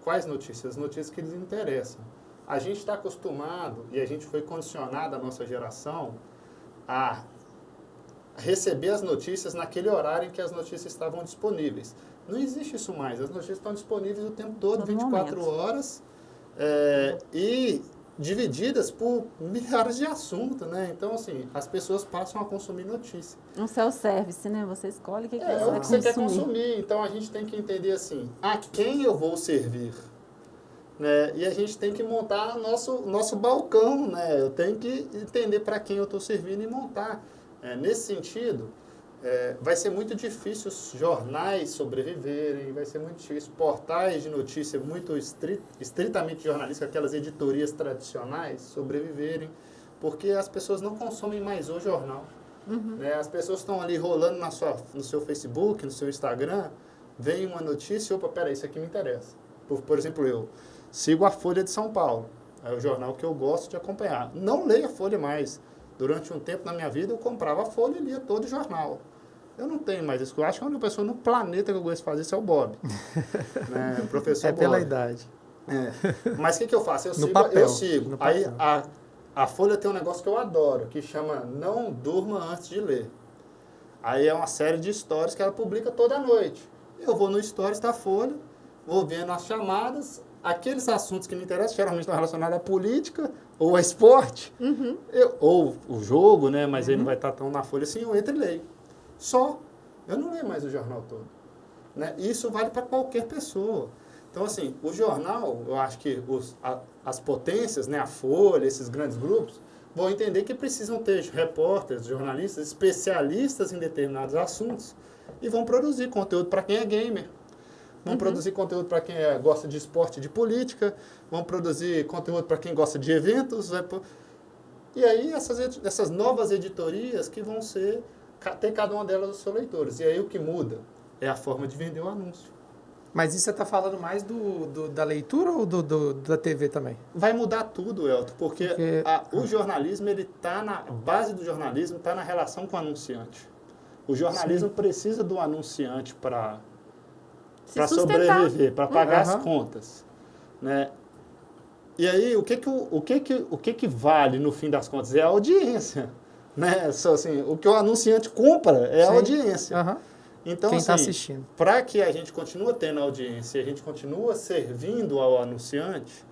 Quais notícias? As notícias que lhes interessam. A gente está acostumado, e a gente foi condicionado, a nossa geração, a receber as notícias naquele horário em que as notícias estavam disponíveis. Não existe isso mais. As notícias estão disponíveis o tempo todo, 24 horas, e divididas por milhares de assuntos, né? Então, assim, as pessoas passam a consumir notícia. Um self-service, né? Você escolhe o que, você quer consumir. Então, a gente tem que entender assim, a quem eu vou servir? né? E a gente tem que montar nosso balcão, né? Eu tenho que entender para quem eu estou servindo e montar. Nesse sentido, vai ser muito difícil os jornais sobreviverem, vai ser muito difícil portais de notícia muito estritamente jornalísticas, aquelas editorias tradicionais, sobreviverem, porque as pessoas não consomem mais o jornal. Né? As pessoas estão ali rolando no seu Facebook, no seu Instagram, vem uma notícia, opa, peraí, isso aqui me interessa. Por exemplo, eu sigo a Folha de São Paulo, é o jornal que eu gosto de acompanhar. Não leio a Folha mais. Durante um tempo na minha vida, eu comprava a Folha e lia todo o jornal. Eu não tenho mais isso. Eu acho que a única pessoa no planeta que eu gosto de fazer isso é o Bob. Né? O professor Bob. Pela idade. Mas o que eu faço? Eu sigo. Aí a Folha tem um negócio que eu adoro, que chama Não Durma Antes de Ler. Aí é uma série de stories que ela publica toda noite. Eu vou no stories da Folha, vou vendo as chamadas, aqueles assuntos que me interessam, geralmente estão relacionados à política ou a esporte, ou o jogo, né? Mas ele não vai estar tão na Folha assim, eu entro e leio. Só. Eu não leio mais o jornal todo. Né? Isso vale para qualquer pessoa. Então, assim, o jornal, eu acho que as potências, né, a Folha, esses grandes grupos, vão entender que precisam ter repórteres, jornalistas, especialistas em determinados assuntos e vão produzir conteúdo para quem é gamer. Vão produzir conteúdo para quem gosta de esporte e de política, vão produzir conteúdo para quem gosta de eventos. E aí, essas novas editorias que vão ter cada uma delas os seus leitores. E aí o que muda é a forma de vender o anúncio. Mas isso você está falando mais da leitura ou da TV também? Vai mudar tudo, Elton, porque o jornalismo, a base do jornalismo está na relação com o anunciante. O jornalismo precisa do anunciante para sobreviver, para pagar as contas. Né? E aí, o que vale no fim das contas? É a audiência. Né? Assim, o que o anunciante compra é a audiência. Então, quem está assim, assistindo. Para que a gente continue tendo audiência e a gente continue servindo ao anunciante,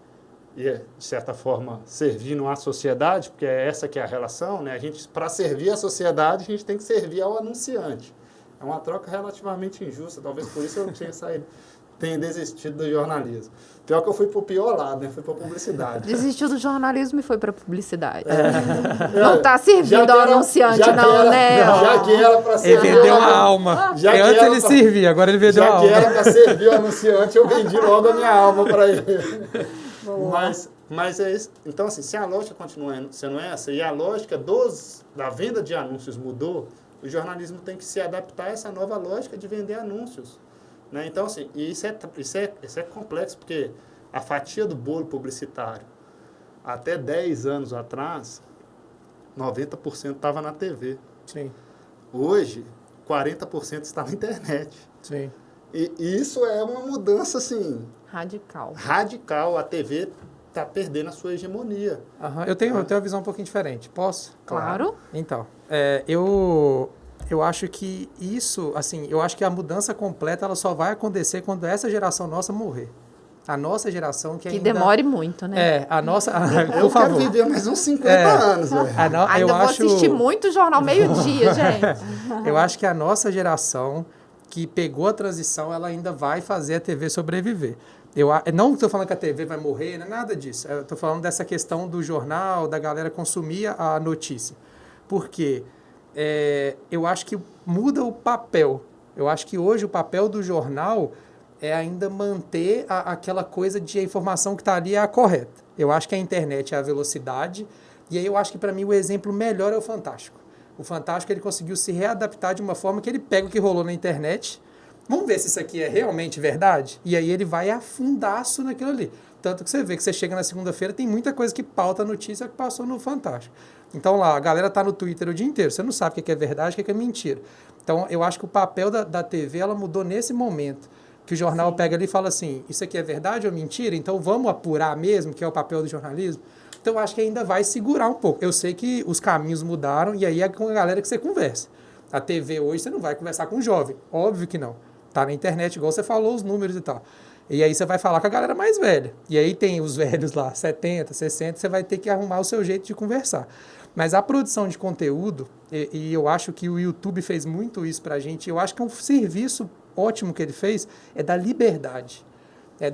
e de certa forma servindo à sociedade, porque é essa que é a relação, né? Para servir a sociedade, a gente tem que servir ao anunciante. É uma troca relativamente injusta, talvez por isso eu tenha desistido do jornalismo. Pior que eu fui para o pior lado, né? Fui para a publicidade. Desistiu do jornalismo e foi para a publicidade. Não está servindo ao anunciante, não, né? Já que era para servir. Ele vendeu a alma. Antes ele servia, agora ele vendeu a alma. Já que era para servir o anunciante, eu vendi logo a minha alma para ele. Mas é isso. Então, assim, se a lógica continua sendo essa, e a lógica da venda de anúncios mudou, o jornalismo tem que se adaptar a essa nova lógica de vender anúncios. Né? Então, assim, isso é complexo, porque a fatia do bolo publicitário, até 10 anos atrás, 90% estava na TV. Sim. Hoje, 40% está na internet. Sim. E isso é uma mudança, assim... Radical. A TV está perdendo a sua hegemonia. Eu tenho uma visão um pouquinho diferente. Posso? Claro. Então, eu acho que isso, assim, eu acho que a mudança completa ela só vai acontecer quando essa geração nossa morrer. A nossa geração que ainda... demore muito, né? A nossa... Eu quero viver mais uns 50 anos, velho. Ainda vou assistir muito jornal meio-dia, gente. Eu acho que a nossa geração que pegou a transição, ela ainda vai fazer a TV sobreviver. Eu não estou falando que a TV vai morrer, não é nada disso. Eu estou falando dessa questão do jornal, da galera consumir a notícia. Por quê? Eu acho que muda o papel. Eu acho que hoje o papel do jornal é ainda manter aquela coisa de a informação que está ali é a correta. Eu acho que a internet é a velocidade, e aí eu acho que para mim o exemplo melhor é o Fantástico. O Fantástico ele conseguiu se readaptar de uma forma que ele pega o que rolou na internet, vamos ver se isso aqui é realmente verdade, e aí ele vai afundaço naquilo ali. Tanto que você vê que você chega na segunda-feira, tem muita coisa que pauta a notícia que passou no Fantástico. Então lá, a galera tá no Twitter o dia inteiro, você não sabe o que é verdade, o que é mentira. Então eu acho que o papel da TV, ela mudou nesse momento, que o jornal pega ali e fala assim, isso aqui é verdade ou mentira? Então vamos apurar mesmo, que é o papel do jornalismo? Então eu acho que ainda vai segurar um pouco. Eu sei que os caminhos mudaram e aí é com a galera que você conversa. A TV hoje você não vai conversar com um jovem, óbvio que não. Tá na internet, igual você falou, os números e tal. E aí você vai falar com a galera mais velha. E aí tem os velhos lá, 70, 60, você vai ter que arrumar o seu jeito de conversar. Mas a produção de conteúdo, e eu acho que o YouTube fez muito isso pra gente, eu acho que um serviço ótimo que ele fez é da liberdade.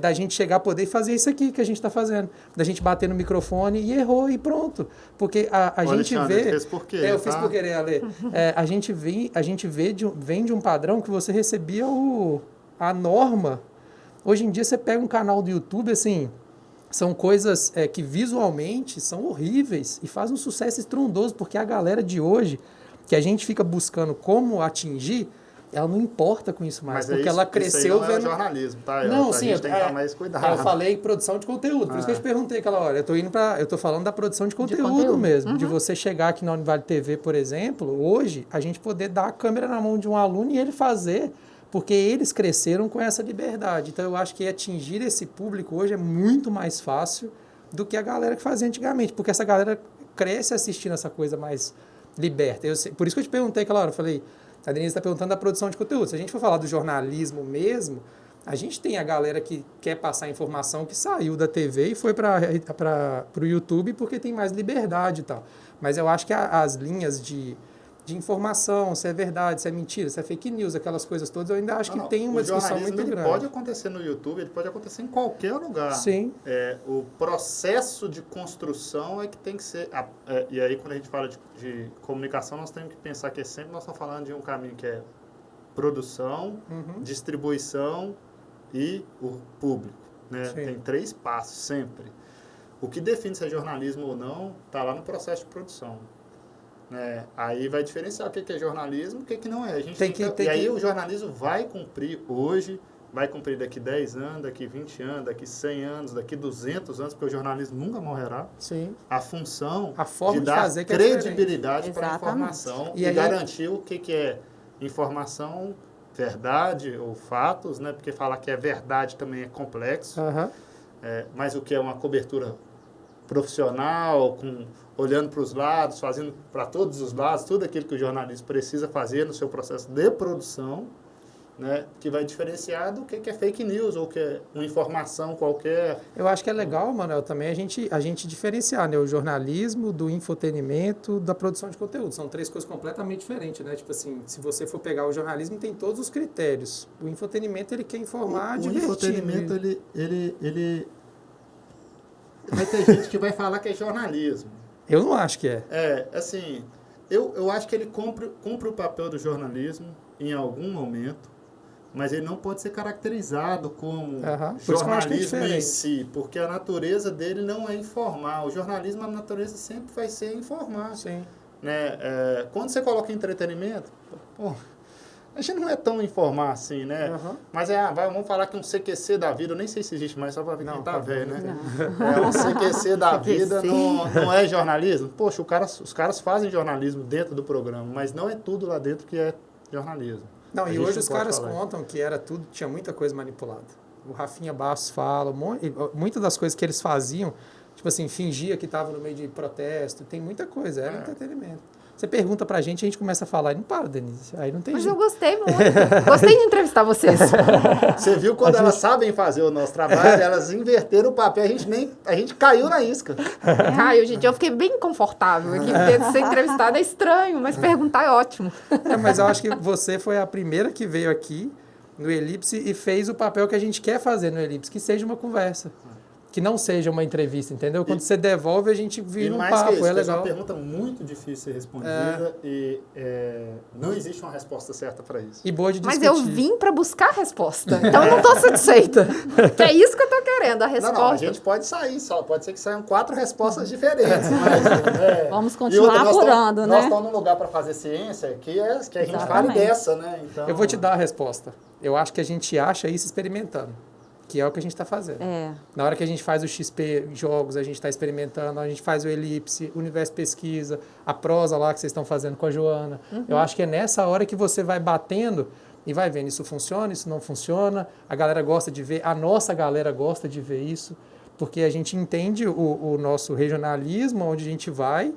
da gente chegar a poder fazer isso aqui que a gente está fazendo. Da gente bater no microfone e errou e pronto. Porque a gente Alexandre, vê... fez por quê, eu tá? fiz por querer, Ale. A gente vem de um padrão que você recebia a norma. Hoje em dia você pega um canal do YouTube, assim, são coisas que visualmente são horríveis e fazem um sucesso estrondoso, porque a galera de hoje, que a gente fica buscando como atingir, ela não importa com isso mais, Mas porque ela cresceu isso aí não vendo... é jornalismo, tá? Não, a sim, gente tem que tomar mais cuidado. eu falei produção de conteúdo, por isso que eu te perguntei aquela hora. Eu tô falando da produção de conteúdo, conteúdo. mesmo, de você chegar aqui na Univale TV, por exemplo, hoje, a gente poder dar a câmera na mão de um aluno e ele fazer, porque eles cresceram com essa liberdade. Então, eu acho que atingir esse público hoje é muito mais fácil do que a galera que fazia antigamente, porque essa galera cresce assistindo essa coisa mais liberta. Por isso que eu te perguntei aquela hora, eu falei, a Denise está perguntando da produção de conteúdo. Se a gente for falar do jornalismo mesmo, a gente tem a galera que quer passar informação que saiu da TV e foi para o YouTube porque tem mais liberdade e tal. Mas eu acho que as linhas de informação, se é verdade, se é mentira, se é fake news, aquelas coisas todas, eu ainda acho que tem uma discussão muito ele grande. pode acontecer no YouTube, ele pode acontecer em qualquer lugar. Sim. O processo de construção é que tem que ser... e aí, quando a gente fala de comunicação, nós temos que pensar que sempre nós estamos falando de um caminho que é produção, distribuição e o público. Né? Tem 3 passos sempre. O que define se é jornalismo ou não está lá no processo de produção. Aí vai diferenciar o que é jornalismo e o que não é. Aí o jornalismo vai cumprir hoje, vai cumprir daqui 10 anos, daqui 20 anos, daqui 100 anos, daqui 200 anos, porque o jornalismo nunca morrerá. Sim. A função forma de de dar fazer que é credibilidade para a Exatamente. informação E e aí, garantir o que é informação, verdade ou fatos, né? Porque falar que é verdade também é complexo. Mas o que é uma cobertura profissional, olhando para os lados, fazendo para todos os lados, tudo aquilo que o jornalista precisa fazer no seu processo de produção, né, que vai diferenciar do que é fake news ou que é uma informação qualquer. Eu acho que é legal, Manuel, também a gente diferenciar, né, o jornalismo do infotenimento da produção de conteúdo. São 3 coisas completamente diferentes, né? Tipo assim, se você for pegar o jornalismo, tem todos os critérios. O infotenimento, ele quer informar, divertir. O infotenimento, ele vai ter gente que vai falar que é jornalismo. Eu não acho que é. Assim, eu acho que ele cumpre o papel do jornalismo em algum momento, mas ele não pode ser caracterizado como jornalismo em si, porque a natureza dele não é informar. O jornalismo, a natureza sempre vai ser informar. Sim. Né? Quando você coloca entretenimento, a gente não é tão informar assim, né? Mas vamos falar que um CQC da vida, eu nem sei se existe mais, só para ver quem tá velho, né? Um CQC da vida não é jornalismo? Poxa, os caras fazem jornalismo dentro do programa, mas não é tudo lá dentro que é jornalismo. Não, e hoje os caras contam que tinha muita coisa manipulada. O Rafinha Bastos fala, muitas das coisas que eles faziam, tipo assim, fingia que estava no meio de protesto, tem muita coisa, era entretenimento. Você pergunta pra gente, a gente começa a falar e não para, Denise. Aí não tem jeito. Mas eu gostei muito. Gostei de entrevistar vocês. Você viu quando elas sabem fazer o nosso trabalho, elas inverteram o papel, a gente caiu na isca. Caiu, gente. Eu fiquei bem confortável aqui, porque ser entrevistada é estranho, mas perguntar é ótimo. Mas eu acho que você foi a primeira que veio aqui no Elipse e fez o papel que a gente quer fazer no Elipse, que seja uma conversa. Que não seja uma entrevista, entendeu? Quando você devolve, a gente vira um papo, é legal. É uma legal. pergunta muito difícil de ser respondida e não existe uma resposta certa para isso. E boa de discutir. Mas eu vim para buscar a resposta, então eu não estou satisfeita. Que é isso que eu estou querendo, a resposta. Não, a gente pode sair só, pode ser que saiam 4 respostas diferentes. Mas, vamos continuar apurando, né? Nós estamos num lugar para fazer ciência que a gente fale dessa, né? Então, eu vou te dar a resposta. Eu acho que a gente acha isso experimentando. Que é o que a gente está fazendo. Na hora que a gente faz o XP Jogos, a gente está experimentando, a gente faz o Elipse, o Universo Pesquisa, a prosa lá que vocês estão fazendo com a Joana. Eu acho que é nessa hora que você vai batendo e vai vendo isso funciona, isso não funciona, a galera gosta de ver, a nossa galera gosta de ver isso, porque a gente entende o nosso regionalismo, onde a gente vai,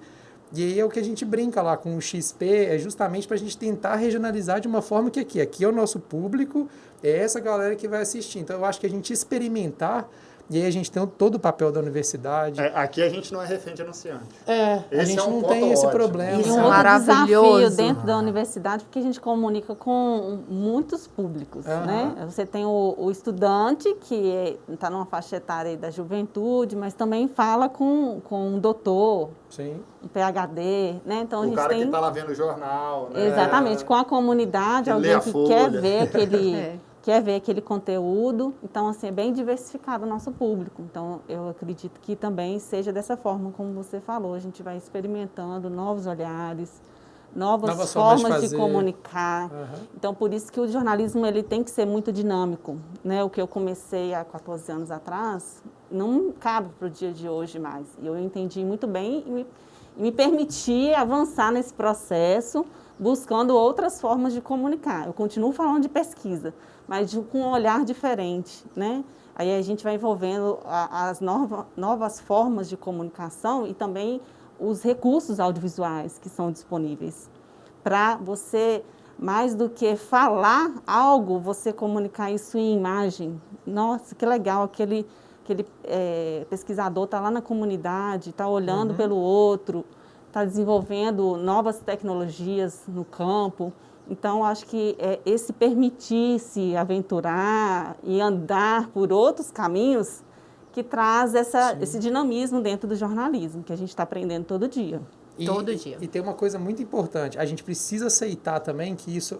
e aí é o que a gente brinca lá com o XP, é justamente para a gente tentar regionalizar de uma forma que aqui é o nosso público, é essa galera que vai assistir. Então, eu acho que a gente experimentar E aí a gente tem todo o papel da universidade. Aqui a gente não é refém de anunciante. A Esse gente é um não tem ponto esse ótimo. problema. Isso E é um outro maravilhoso. desafio dentro da universidade, porque a gente comunica com muitos públicos, né? Você tem o estudante, que está numa faixa etária aí da juventude, mas também fala com um doutor, Sim. um PhD, né? Então, a O gente cara que tem... está lá vendo o jornal, né? Exatamente, com a comunidade, Que lê alguém a que Folha. quer ver aquele... É. quer ver aquele conteúdo, então assim, é bem diversificado o nosso público. Então, eu acredito que também seja dessa forma, como você falou, a gente vai experimentando novos olhares, novas formas de comunicar. Então, por isso que o jornalismo ele tem que ser muito dinâmico, né? O que eu comecei há 14 anos atrás, não cabe para o dia de hoje mais. E eu entendi muito bem e me permiti avançar nesse processo, buscando outras formas de comunicar. Eu continuo falando de pesquisa, mas com um olhar diferente, né? Aí a gente vai envolvendo as novas formas de comunicação e também os recursos audiovisuais que são disponíveis para você, mais do que falar algo, você comunicar isso em imagem. Nossa, que legal, aquele pesquisador está lá na comunidade, está olhando pelo outro, está desenvolvendo novas tecnologias no campo. Então, acho que esse permitir-se aventurar e andar por outros caminhos que traz esse dinamismo dentro do jornalismo, que a gente está aprendendo todo dia. Todo dia. E tem uma coisa muito importante, a gente precisa aceitar também que isso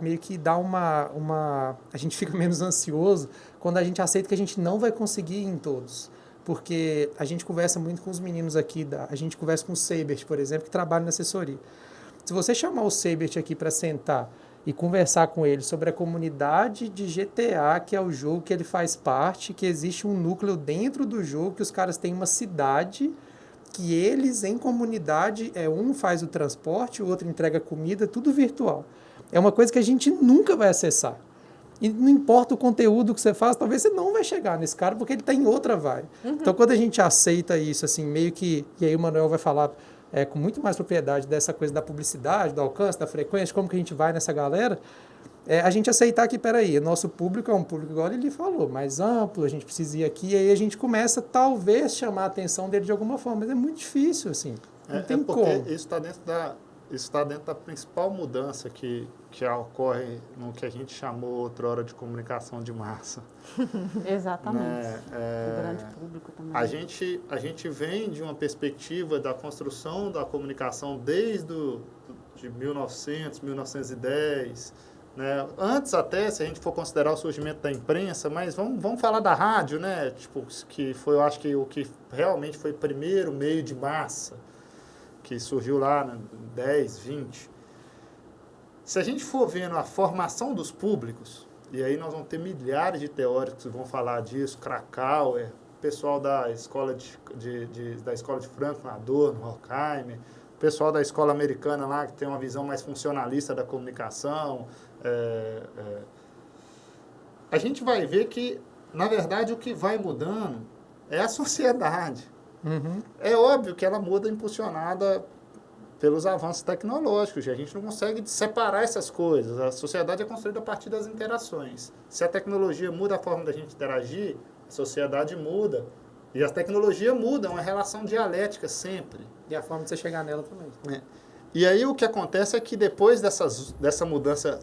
meio que dá a gente fica menos ansioso quando a gente aceita que a gente não vai conseguir ir em todos. Porque a gente conversa muito com os meninos aqui, a gente conversa com o Seibert, por exemplo, que trabalha na assessoria. Se você chamar o Seibert aqui para sentar e conversar com ele sobre a comunidade de GTA, que é o jogo que ele faz parte, que existe um núcleo dentro do jogo, que os caras têm uma cidade, que eles, em comunidade, um faz o transporte, o outro entrega comida, tudo virtual. É uma coisa que a gente nunca vai acessar. E não importa o conteúdo que você faz, talvez você não vai chegar nesse cara, porque ele está em outra vibe. Então, quando a gente aceita isso, assim, meio que... E aí o Manuel vai falar com muito mais propriedade dessa coisa da publicidade, do alcance, da frequência, como que a gente vai nessa galera, a gente aceitar que, peraí, o nosso público é um público, igual ele falou, mais amplo, a gente precisa ir aqui, e aí a gente começa, talvez, chamar a atenção dele de alguma forma, mas é muito difícil, assim, não tem porque como. Isso está dentro da principal mudança que ocorre no que a gente chamou outra hora de comunicação de massa. Exatamente. Né? O grande público também. A gente vem de uma perspectiva da construção da comunicação desde de 1900, 1910, né? Antes até, se a gente for considerar o surgimento da imprensa, mas vamos falar da rádio, né? Tipo, que foi, eu acho que o que realmente foi o primeiro meio de massa, que surgiu lá, né, 10, 20. Se a gente for vendo a formação dos públicos, e aí nós vamos ter milhares de teóricos que vão falar disso, Krakauer, pessoal da escola da escola de Frankfurt, Adorno, Horkheimer, pessoal da escola americana lá, que tem uma visão mais funcionalista da comunicação. A gente vai ver que, na verdade, o que vai mudando é a sociedade. É óbvio que ela muda impulsionada pelos avanços tecnológicos. A gente não consegue separar essas coisas. A sociedade é construída a partir das interações. Se a tecnologia muda a forma da gente interagir, a sociedade muda. E a tecnologia muda, é uma relação dialética sempre. E a forma de você chegar nela também. E aí o que acontece é que depois dessa mudança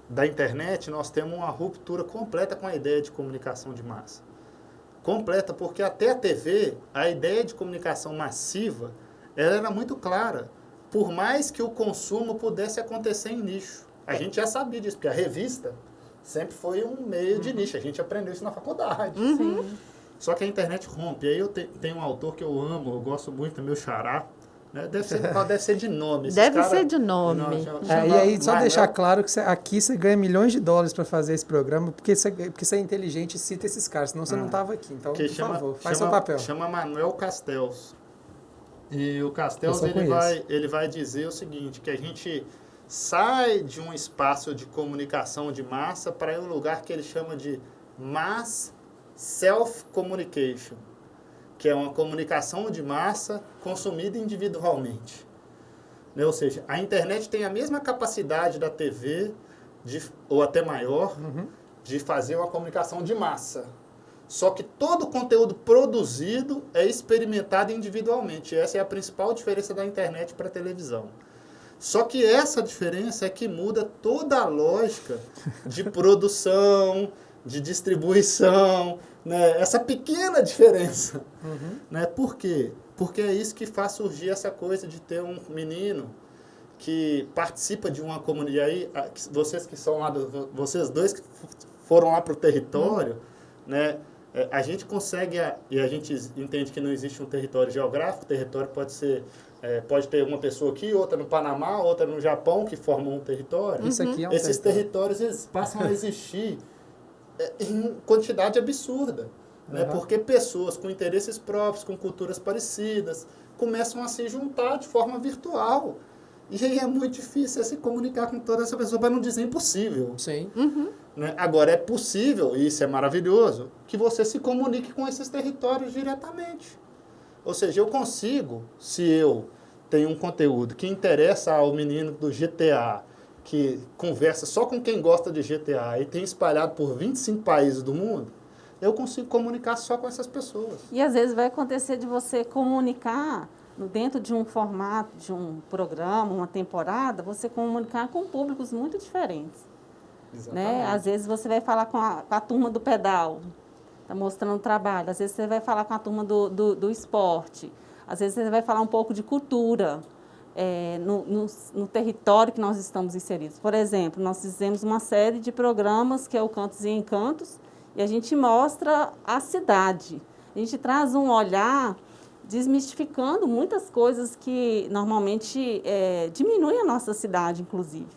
da internet, nós temos uma ruptura completa com a ideia de comunicação de massa. Completa, porque até a TV, a ideia de comunicação massiva, ela era muito clara. Por mais que o consumo pudesse acontecer em nicho. A gente já sabia disso, porque a revista sempre foi um meio de nicho. A gente aprendeu isso na faculdade. Só que a internet rompe. Aí eu tenho um autor que eu amo, eu gosto muito, é meu xará. Né? Deve ser de nome. Deve ser de nome. E aí, só deixar claro que aqui você ganha milhões de dólares para fazer esse programa, porque você é inteligente e cita esses caras, senão você não estava aqui. Então, por favor, faz seu papel. Chama Manuel Castells. E o Castells, ele vai dizer o seguinte, que a gente sai de um espaço de comunicação de massa para um lugar que ele chama de mass self-communication, que é uma comunicação de massa consumida individualmente. Ou seja, a internet tem a mesma capacidade da TV, ou até maior, de fazer uma comunicação de massa. Só que todo o conteúdo produzido é experimentado individualmente. Essa é a principal diferença da internet para a televisão. Só que essa diferença é que muda toda a lógica de produção, de distribuição, né? Essa pequena diferença. Né? Por quê? Porque é isso que faz surgir essa coisa de ter um menino que participa de uma comunidade. E aí, vocês que são lá, vocês dois que foram lá para o território, né? A gente consegue, e a gente entende que não existe um território geográfico, o território pode ser, pode ter uma pessoa aqui, outra no Panamá, outra no Japão, que formam um território. Isso aqui é um Esses território. territórios eles passam a existir em quantidade absurda. Né? Porque pessoas com interesses próprios, com culturas parecidas, começam a se juntar de forma virtual. E aí é muito difícil se comunicar com toda essa pessoa, para não dizer impossível. Sim. Né? Agora, é possível, e isso é maravilhoso, que você se comunique com esses territórios diretamente. Ou seja, eu consigo, se eu tenho um conteúdo que interessa ao menino do GTA, que conversa só com quem gosta de GTA e tem espalhado por 25 países do mundo, eu consigo comunicar só com essas pessoas. E às vezes vai acontecer de você comunicar dentro de um formato, de um programa, uma temporada, você comunicar com públicos muito diferentes. Né? Às vezes você vai falar com a turma do pedal, está mostrando o trabalho. Às vezes você vai falar com a turma do esporte. Às vezes você vai falar um pouco de cultura no território que nós estamos inseridos. Por exemplo, nós fizemos uma série de programas que é o Cantos e Encantos, e a gente mostra a cidade. A gente traz um olhar desmistificando muitas coisas que normalmente diminuem a nossa cidade, inclusive.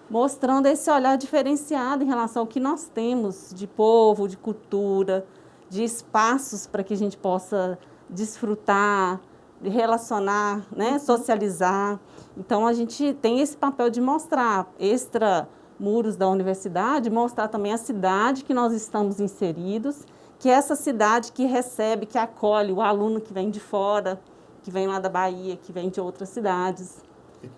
Mostrando esse olhar diferenciado em relação ao que nós temos de povo, de cultura, de espaços para que a gente possa desfrutar, de relacionar, né, socializar. Então, a gente tem esse papel de mostrar, extra muros da universidade, mostrar também a cidade que nós estamos inseridos, que é essa cidade que recebe, que acolhe o aluno que vem de fora, que vem lá da Bahia, que vem de outras cidades.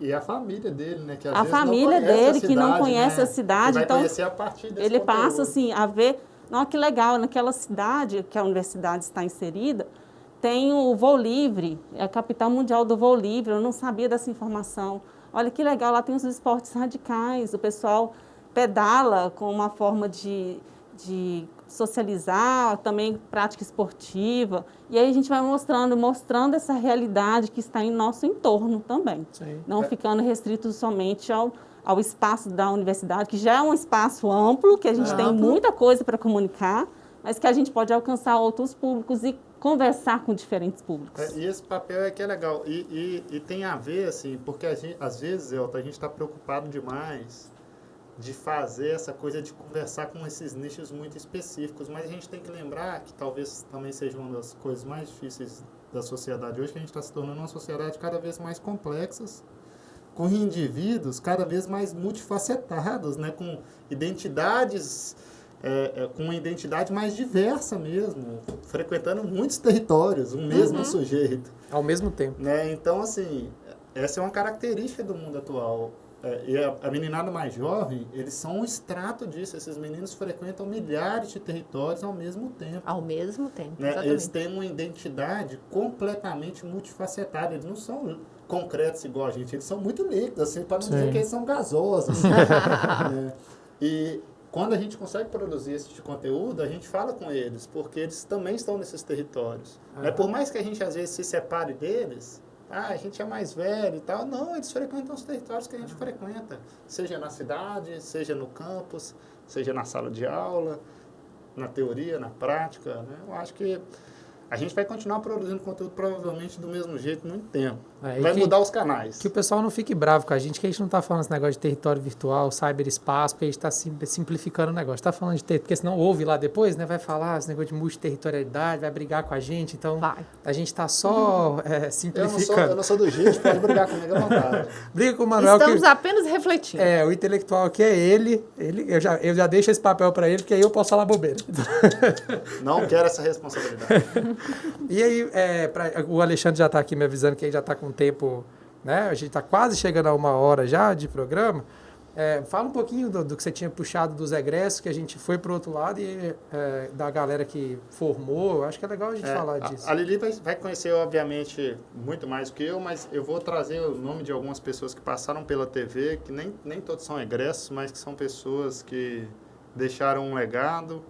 E a família dele, né? Que às a vezes família não conhece dele, a cidade, que não conhece né? a cidade, vai então conhecer a partir desse ele conteúdo. passa assim, a ver, não, que legal, naquela cidade que a universidade está inserida, tem o voo livre, é a capital mundial do voo livre, eu não sabia dessa informação. Olha que legal, lá tem os esportes radicais, o pessoal pedala com uma forma de socializar, também prática esportiva. E aí a gente vai mostrando essa realidade que está em nosso entorno também. Sim. Não ficando restrito somente ao espaço da universidade, que já é um espaço amplo, que a gente tem muita coisa para comunicar, mas que a gente pode alcançar outros públicos e conversar com diferentes públicos. E esse papel é que é legal. E tem a ver, assim, porque às vezes, Elton, a gente está preocupado demais de fazer essa coisa de conversar com esses nichos muito específicos, mas a gente tem que lembrar que talvez também seja uma das coisas mais difíceis da sociedade hoje, que a gente está se tornando uma sociedade cada vez mais complexa, com indivíduos cada vez mais multifacetados, né, com identidades, com uma identidade mais diversa mesmo, frequentando muitos territórios, um mesmo sujeito. Ao mesmo tempo. Né? Então, assim, essa é uma característica do mundo atual. E a meninada mais jovem, eles são um extrato disso. Esses meninos frequentam milhares de territórios ao mesmo tempo. Ao mesmo tempo, Né? exatamente. Eles têm uma identidade completamente multifacetada. Eles não são concretos igual a gente, eles são muito líquidos, assim, para não dizer que eles são gasosos. Né? E quando a gente consegue produzir esse tipo de conteúdo, a gente fala com eles, porque eles também estão nesses territórios. Né? Por mais que a gente, às vezes, se separe deles, a gente é mais velho e tal. Não, eles frequentam os territórios que a gente frequenta. Seja na cidade, seja no campus, seja na sala de aula, na teoria, na prática. Né? Eu acho que a gente vai continuar produzindo conteúdo provavelmente do mesmo jeito muito tempo. Vai mudar os canais. Que o pessoal não fique bravo com a gente, que a gente não está falando esse negócio de território virtual, cyberespaço, porque a gente está simplificando o negócio. Está falando de porque senão ouve lá depois, né? Vai falar esse negócio de multiterritorialidade, vai brigar com a gente. Então, a gente está só simplificando. Eu não sou do jeito, pode brigar comigo à vontade. Briga com o Manuel. Estamos apenas refletindo. O intelectual aqui é ele eu já deixo esse papel para ele, porque aí eu posso falar bobeira. Não quero essa responsabilidade. E aí, o Alexandre já está aqui me avisando que ele já está com tempo, né? A gente está quase chegando a 1 hora já de programa. Fala um pouquinho do que você tinha puxado dos egressos, que a gente foi para o outro lado, e da galera que formou. Acho que é legal a gente falar disso. A Lili vai conhecer, obviamente, muito mais do que eu, mas eu vou trazer o nome de algumas pessoas que passaram pela TV, que nem todos são egressos, mas que são pessoas que deixaram um legado,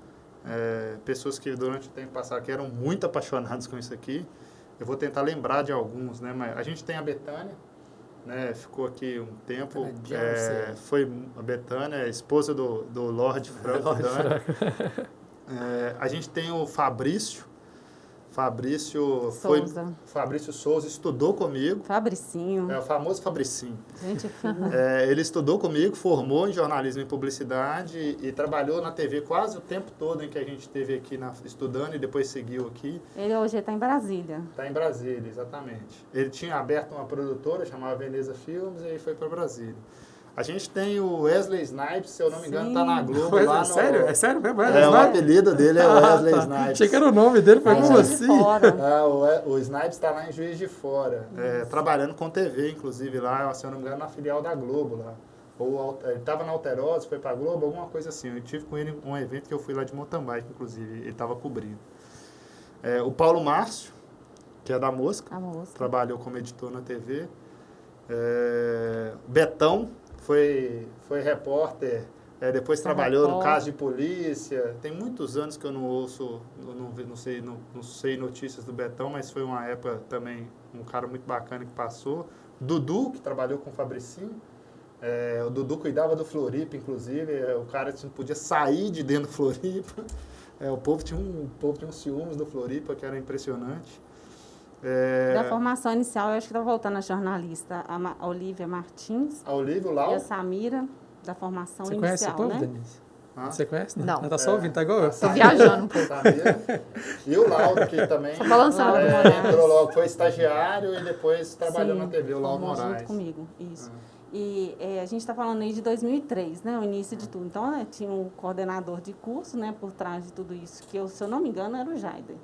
pessoas que durante o tempo passado que eram muito apaixonados com isso aqui. Eu vou tentar lembrar de alguns, né? Mas a gente tem a Betânia, né? Ficou aqui um tempo. Foi a Betânia, a esposa do Lorde Franco Dani. A gente tem o Fabrício. Fabrício Souza estudou comigo. Fabricinho. É o famoso Fabricinho. Gente fina. Ele estudou comigo, formou em jornalismo e publicidade e trabalhou na TV quase o tempo todo em que a gente esteve aqui estudando e depois seguiu aqui. Ele hoje está em Brasília. Está em Brasília, exatamente. Ele tinha aberto uma produtora, chamava Veneza Filmes, e aí foi para Brasília. A gente tem o Wesley Snipes, se eu não me engano, está na Globo lá no... Sério? É sério mesmo? O apelido dele é Wesley Snipes. Achei que era o nome dele, foi como assim? O Snipes está lá em Juiz de Fora, trabalhando com TV, inclusive, lá, se eu não me engano, na filial da Globo lá. Ele estava na Alterosa, foi para a Globo, alguma coisa assim. Eu tive com ele um evento que eu fui lá de mountain bike, inclusive, ele estava cobrindo. O Paulo Márcio, que é da Mosca, trabalhou como editor na TV. Betão, foi repórter, depois trabalhou no caso de polícia. Tem muitos anos que eu não ouço, não sei notícias do Betão, mas foi uma época também, um cara muito bacana que passou. Dudu, que trabalhou com o Fabricinho. O Dudu cuidava do Floripa, inclusive. O cara não podia sair de dentro do Floripa. O povo tinha um ciúmes do Floripa, que era impressionante. Da formação inicial, eu acho que está voltando a jornalista, a Olívia Martins. A Olívia, o Lau. E a Samira, da formação inicial, conhece esse povo, né? Denise? Você conhece? Não. Ela tá só ouvindo, tá igual eu? Tô viajando um pouco. Samira. E o Lauro, que também balançando entrou logo, foi estagiário e depois trabalhou na TV, o Lauro Moraes. Junto comigo, isso. E a gente está falando aí de 2003, né, o início de tudo. Então, tinha um coordenador de curso, né, por trás de tudo isso, que, se eu não me engano, era o Jaider.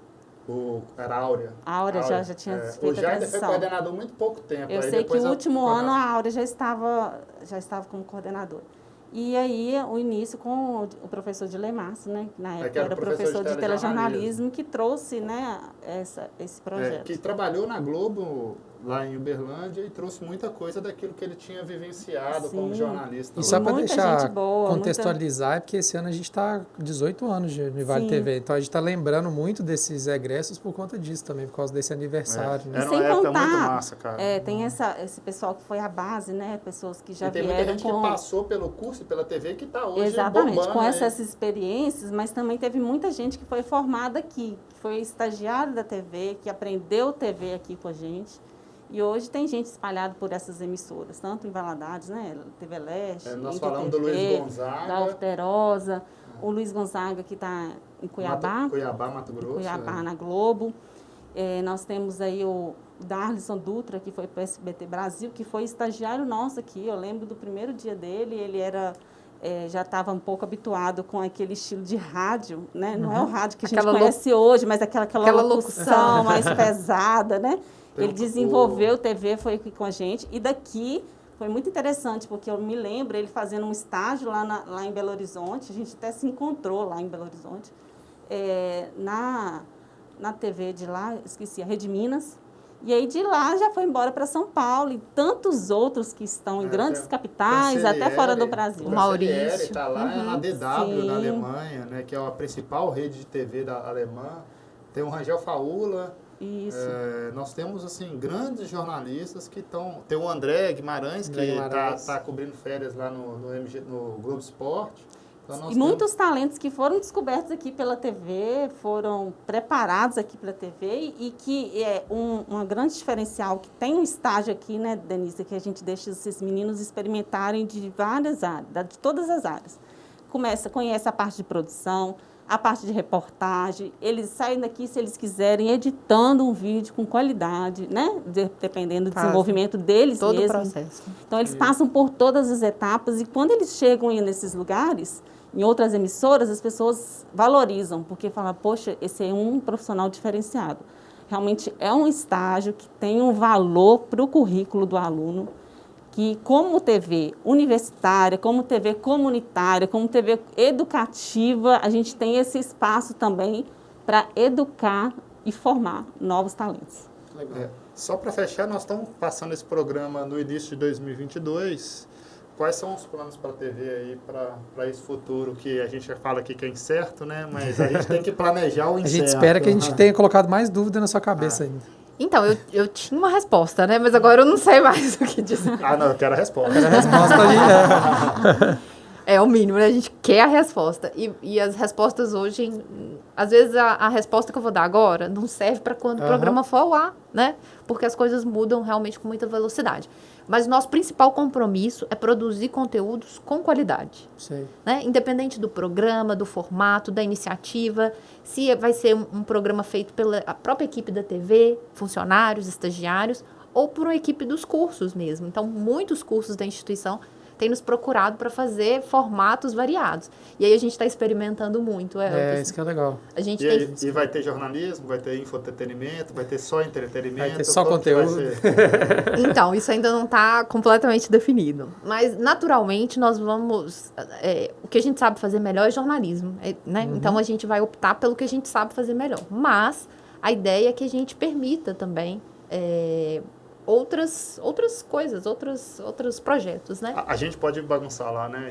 Era a Áurea. A Áurea já tinha feito o Jaider a transição. foi coordenador muito pouco tempo. Eu sei que o último ano a Áurea já estava como coordenador. E aí, o início com o professor de Lemarço, né? Que na época era professor de telejornalismo, que trouxe, né, esse projeto. Que trabalhou na Globo, lá em Uberlândia, e trouxe muita coisa daquilo que ele tinha vivenciado como jornalista. E só para deixar contextualizar, é porque esse ano a gente está 18 anos de Vale TV, então a gente está lembrando muito desses egressos por conta disso também, por causa desse aniversário. Era uma época muito massa, cara. Tem esse pessoal que foi a base, né? Pessoas que já vieram. Tem muita gente que passou pelo curso e pela TV que está hoje exatamente, bombando, com essas experiências, mas também teve muita gente que foi formada aqui, que foi estagiário da TV, que aprendeu TV aqui com a gente. E hoje tem gente espalhada por essas emissoras, tanto em Valadares, né? TV Leste, nós falamos do Luiz Gonzaga. Da Alterosa, o Luiz Gonzaga, que está em Cuiabá. Mato Grosso. Cuiabá, na Globo. Nós temos aí o Darlison Dutra, que foi para o SBT Brasil, que foi estagiário nosso aqui. Eu lembro do primeiro dia dele, ele era... já estava um pouco habituado com aquele estilo de rádio, né? Não é o rádio que a gente conhece hoje, mas aquela locução mais pesada, né? Ele desenvolveu TV, foi aqui com a gente. E daqui foi muito interessante, porque eu me lembro ele fazendo um estágio lá em Belo Horizonte. A gente até se encontrou lá em Belo Horizonte. Na TV de lá, esqueci, a Rede Minas. E aí de lá já foi embora para São Paulo e tantos outros que estão em grandes capitais, até fora do Brasil. O Maurício está lá na DW, na Alemanha, né, que é a principal rede de TV da Alemanha. Tem o Rangel Faula. Isso. Nós temos, assim, grandes jornalistas que estão... Tem o André Guimarães, que está cobrindo férias lá no Globo Esporte. Então, e muitos talentos que foram descobertos aqui pela TV, foram preparados aqui pela TV e que é um grande diferencial, que tem um estágio aqui, né, Denise, que a gente deixa esses meninos experimentarem de várias áreas, de todas as áreas. Conhece a parte de produção, a parte de reportagem, eles saem daqui, se eles quiserem, editando um vídeo com qualidade, né? Dependendo do desenvolvimento deles todo mesmo. Todo o processo. Então, eles passam por todas as etapas e quando eles chegam nesses lugares, em outras emissoras, as pessoas valorizam, porque falam, poxa, esse é um profissional diferenciado. Realmente é um estágio que tem um valor para o currículo do aluno que como TV universitária, como TV comunitária, como TV educativa, a gente tem esse espaço também para educar e formar novos talentos. É, só para fechar, nós estamos passando esse programa no início de 2022. Quais são os planos para a TV aí, para esse futuro que a gente fala aqui que é incerto, né? Mas a gente tem que planejar o A incerto. gente espera que a gente tenha colocado mais dúvida na sua cabeça ainda. Então, eu tinha uma resposta, né? Mas agora eu não sei mais o que dizer. Ah, não, eu quero a resposta. A resposta ali É o mínimo, né? A gente quer a resposta. E as respostas hoje, às vezes a resposta que eu vou dar agora não serve para quando o programa for ao ar, né? Porque as coisas mudam realmente com muita velocidade. Mas nosso principal compromisso é produzir conteúdos com qualidade. Sei. Né? Independente do programa, do formato, da iniciativa, se vai ser um programa feito pela própria equipe da TV, funcionários, estagiários, ou por uma equipe dos cursos mesmo. Então, muitos cursos da instituição têm nos procurado para fazer formatos variados. E aí a gente está experimentando muito. Isso que é legal. A gente E vai ter jornalismo, vai ter infoentretenimento, vai ter só entretenimento. Vai ter só como que vai conteúdo. ser? Então, isso ainda não está completamente definido. Mas, naturalmente, nós vamos... o que a gente sabe fazer melhor é jornalismo. Né? Então, a gente vai optar pelo que a gente sabe fazer melhor. Mas a ideia é que a gente permita também outras coisas, outros projetos, né? A gente pode bagunçar lá, né?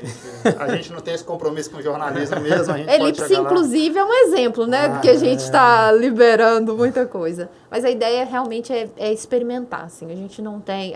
A gente não tem esse compromisso com o jornalismo mesmo. A gente Elipse, pode chegar lá. inclusive, é um exemplo, né? Porque a gente está liberando muita coisa. Mas a ideia realmente é experimentar, assim. A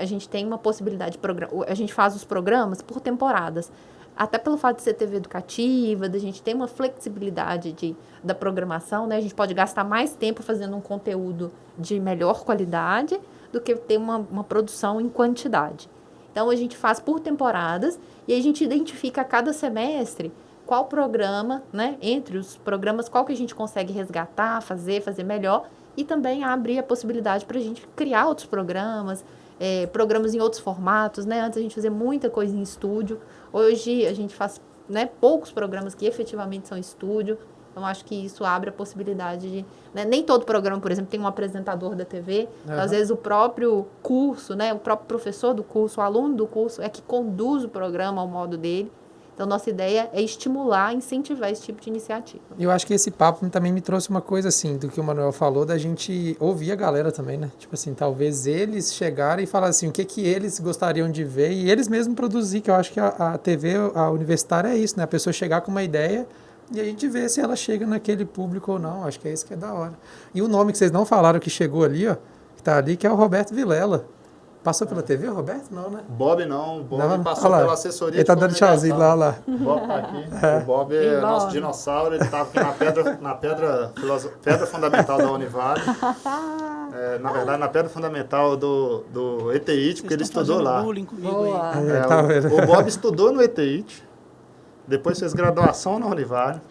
gente tem uma possibilidade de a gente faz os programas por temporadas. Até pelo fato de ser TV educativa, da gente ter uma flexibilidade da programação, né? A gente pode gastar mais tempo fazendo um conteúdo de melhor qualidade do que ter uma produção em quantidade. Então, a gente faz por temporadas e a gente identifica a cada semestre qual programa, né, entre os programas, qual que a gente consegue resgatar, fazer melhor e também abrir a possibilidade para a gente criar outros programas, programas em outros formatos, né? Antes a gente fazia muita coisa em estúdio, hoje a gente faz, né, poucos programas que efetivamente são estúdio. Então, acho que isso abre a possibilidade de... Né, nem todo programa, por exemplo, tem um apresentador da TV. Então, às vezes, o próprio curso, né, o próprio professor do curso, o aluno do curso é que conduz o programa ao modo dele. Então, nossa ideia é estimular, incentivar esse tipo de iniciativa. Eu acho que esse papo também me trouxe uma coisa assim, do que o Manuel falou, da gente ouvir a galera também, né? Tipo assim, talvez eles chegarem e falar assim, o que eles gostariam de ver e eles mesmos produzir, que eu acho que a TV, a universitária é isso, né? A pessoa chegar com uma ideia e a gente vê se ela chega naquele público ou não. Acho que é isso que é da hora. E o nome que vocês não falaram que chegou ali, ó, que tá ali, que é o Roberto Vilela. Passou pela TV, o Roberto? Não, né? Bob não. Bob Não, passou lá. pela assessoria Ele tá de dando tchauzinho lá. O Bob tá aqui. O Bob é nosso dinossauro. Ele estava aqui na pedra fundamental da Univale. Na verdade, na pedra fundamental do ETIT, porque ele estudou lá. Boa. Tá vendo? O Bob estudou no ETIT, depois fez graduação na Univale,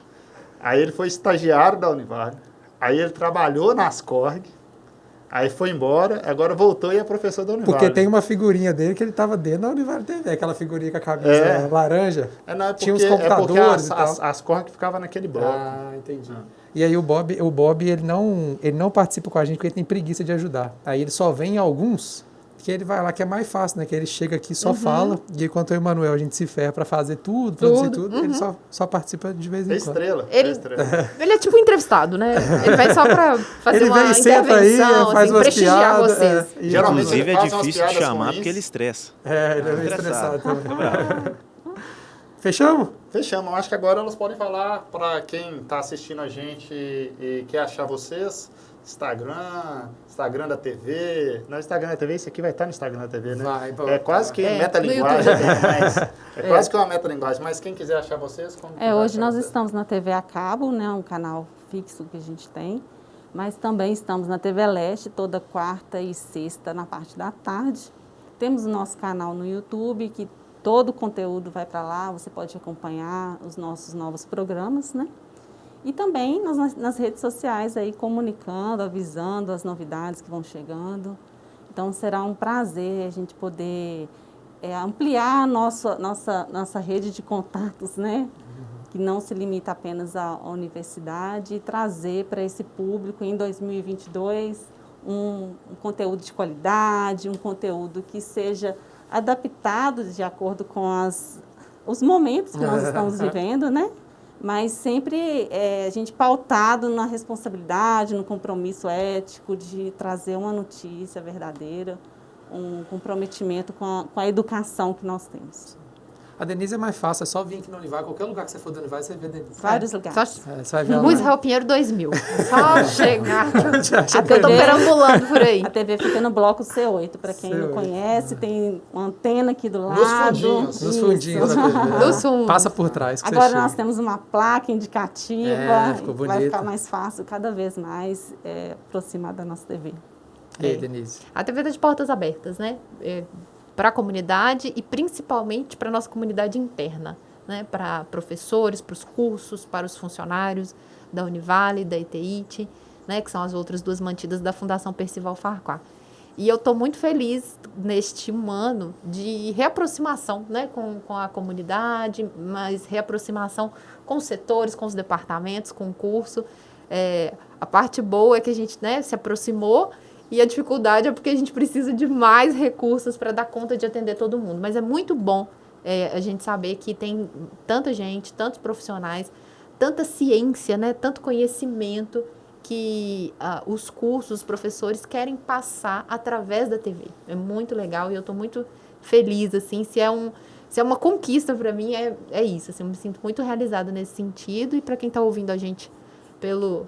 aí ele foi estagiário da Univale, aí ele trabalhou na Ascorg, aí foi embora, agora voltou e é professor da Univale. Porque tem uma figurinha dele que ele estava dentro da Univale TV, aquela figurinha com a camisa laranja. Não, tinha os computadores e tal. a Ascorg ficava naquele bloco. Ah, entendi. E aí o Bob ele não participa com a gente porque ele tem preguiça de ajudar. Aí ele só vem em alguns que ele vai lá, que é mais fácil, né? Que ele chega aqui e só fala, e enquanto eu e o Manuel a gente se ferra para fazer tudo, produzir tudo, ele só participa de vez em É quando. estrela. Ele é tipo um entrevistado, né? Ele vem só para fazer Ele uma vem, senta aí, intervenção, faz assim, umas prestigiar piadas. vocês. Geralmente Inclusive, ele é faz umas difícil de piadas chamar ruins. porque ele estressa. Ele é meio estressado também. Fechamos? Fechamos. Acho que agora elas podem falar para quem está assistindo a gente e quer achar vocês. Instagram da TV. No Instagram da TV, isso aqui vai estar no Instagram da TV, né? É quase que metalinguagem. É quase que uma metalinguagem. Mas quem quiser achar vocês, como que vai Hoje achar nós vocês? estamos na TV a cabo, né, um canal fixo que a gente tem, mas também estamos na TV Leste toda quarta e sexta na parte da tarde. Temos o nosso canal no YouTube, que todo o conteúdo vai para lá, você pode acompanhar os nossos novos programas, né? E também nas redes sociais aí comunicando, avisando as novidades que vão chegando. Então será um prazer a gente poder ampliar a nossa rede de contatos, né? Que não se limita apenas à universidade e trazer para esse público em 2022 um conteúdo de qualidade, um conteúdo que seja adaptados de acordo com os momentos que nós estamos vivendo, né? Mas sempre a gente pautado na responsabilidade, no compromisso ético de trazer uma notícia verdadeira, um comprometimento com a educação que nós temos. A Denise é mais fácil, é só vir aqui no Univar. Qualquer lugar que você for do Univar, você vê a Denise. Vários lugares. Você vai ver ela Luiz lá. Raul Pinheiro 2000. Só chegar. Já Até eu tô perambulando por aí. A TV fica no bloco C8, para quem não C8. conhece, tem uma antena aqui do lado. Nos fundinhos. Nos Isso. fundinhos da TV. Nos fundos. Passa por trás. Que Agora você nós chega. temos uma placa indicativa, Ficou vai bonito. ficar mais fácil cada vez mais aproximar da nossa TV. E aí, Denise? A TV está de portas abertas, né? Para a comunidade e principalmente para a nossa comunidade interna, né? Para professores, para os cursos, para os funcionários da Univale, da ETIT, né? Que são as outras duas mantidas da Fundação Percival Farquhar. E eu estou muito feliz neste ano de reaproximação, né? com a comunidade, mas reaproximação com os setores, com os departamentos, com o curso. A parte boa é que a gente, né, se aproximou. E a dificuldade é porque a gente precisa de mais recursos para dar conta de atender todo mundo. Mas é muito bom a gente saber que tem tanta gente, tantos profissionais, tanta ciência, né, tanto conhecimento que os cursos, os professores querem passar através da TV. É muito legal e eu estou muito feliz, assim, se é uma conquista para mim, é isso. Assim, eu me sinto muito realizada nesse sentido. E para quem está ouvindo a gente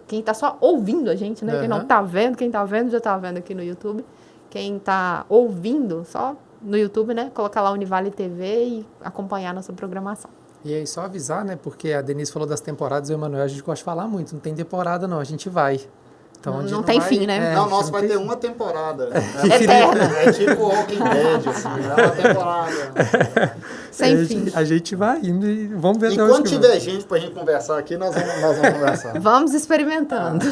quem está só ouvindo a gente, né? Quem não está vendo, quem está vendo já está vendo aqui no YouTube. Quem está ouvindo, só no YouTube, né? Colocar lá Univale TV e acompanhar a nossa programação. E aí, só avisar, né? Porque a Denise falou das temporadas, eu e o Emanuel, a gente gosta de falar muito. Não tem temporada, não. A gente vai. Então, a gente Não tem vai- fim, né? Não, a nossa, gente vai tem ter fim. uma temporada. Eterna. É tipo Walking Dead, assim, é uma temporada. Sem fim. A gente vai indo e vamos ver E até onde quando que tiver gente pra gente conversar aqui, nós vamos conversar. Vamos experimentando.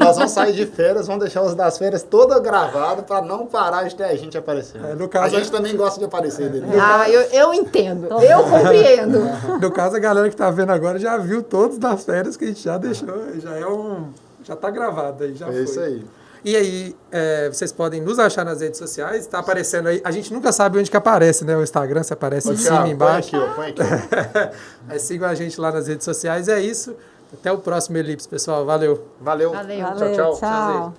Nós vamos sair de férias, vamos deixar os das férias toda gravado pra não parar de ter a gente aparecendo. No caso, a gente também gosta de aparecer dele. Eu entendo. Eu compreendo. No caso, a galera que tá vendo agora já viu todos das férias que a gente já deixou. Já tá gravado aí, já É foi. isso aí. E aí, vocês podem nos achar nas redes sociais, tá aparecendo aí. A gente nunca sabe onde que aparece, né? O Instagram, se aparece Ô, em Thiago, cima, embaixo. põe aqui, ó. Mas sigam a gente lá nas redes sociais. É isso. Até o próximo Elipse, pessoal. Valeu. Valeu. Valeu. Tchau, tchau. Tchau.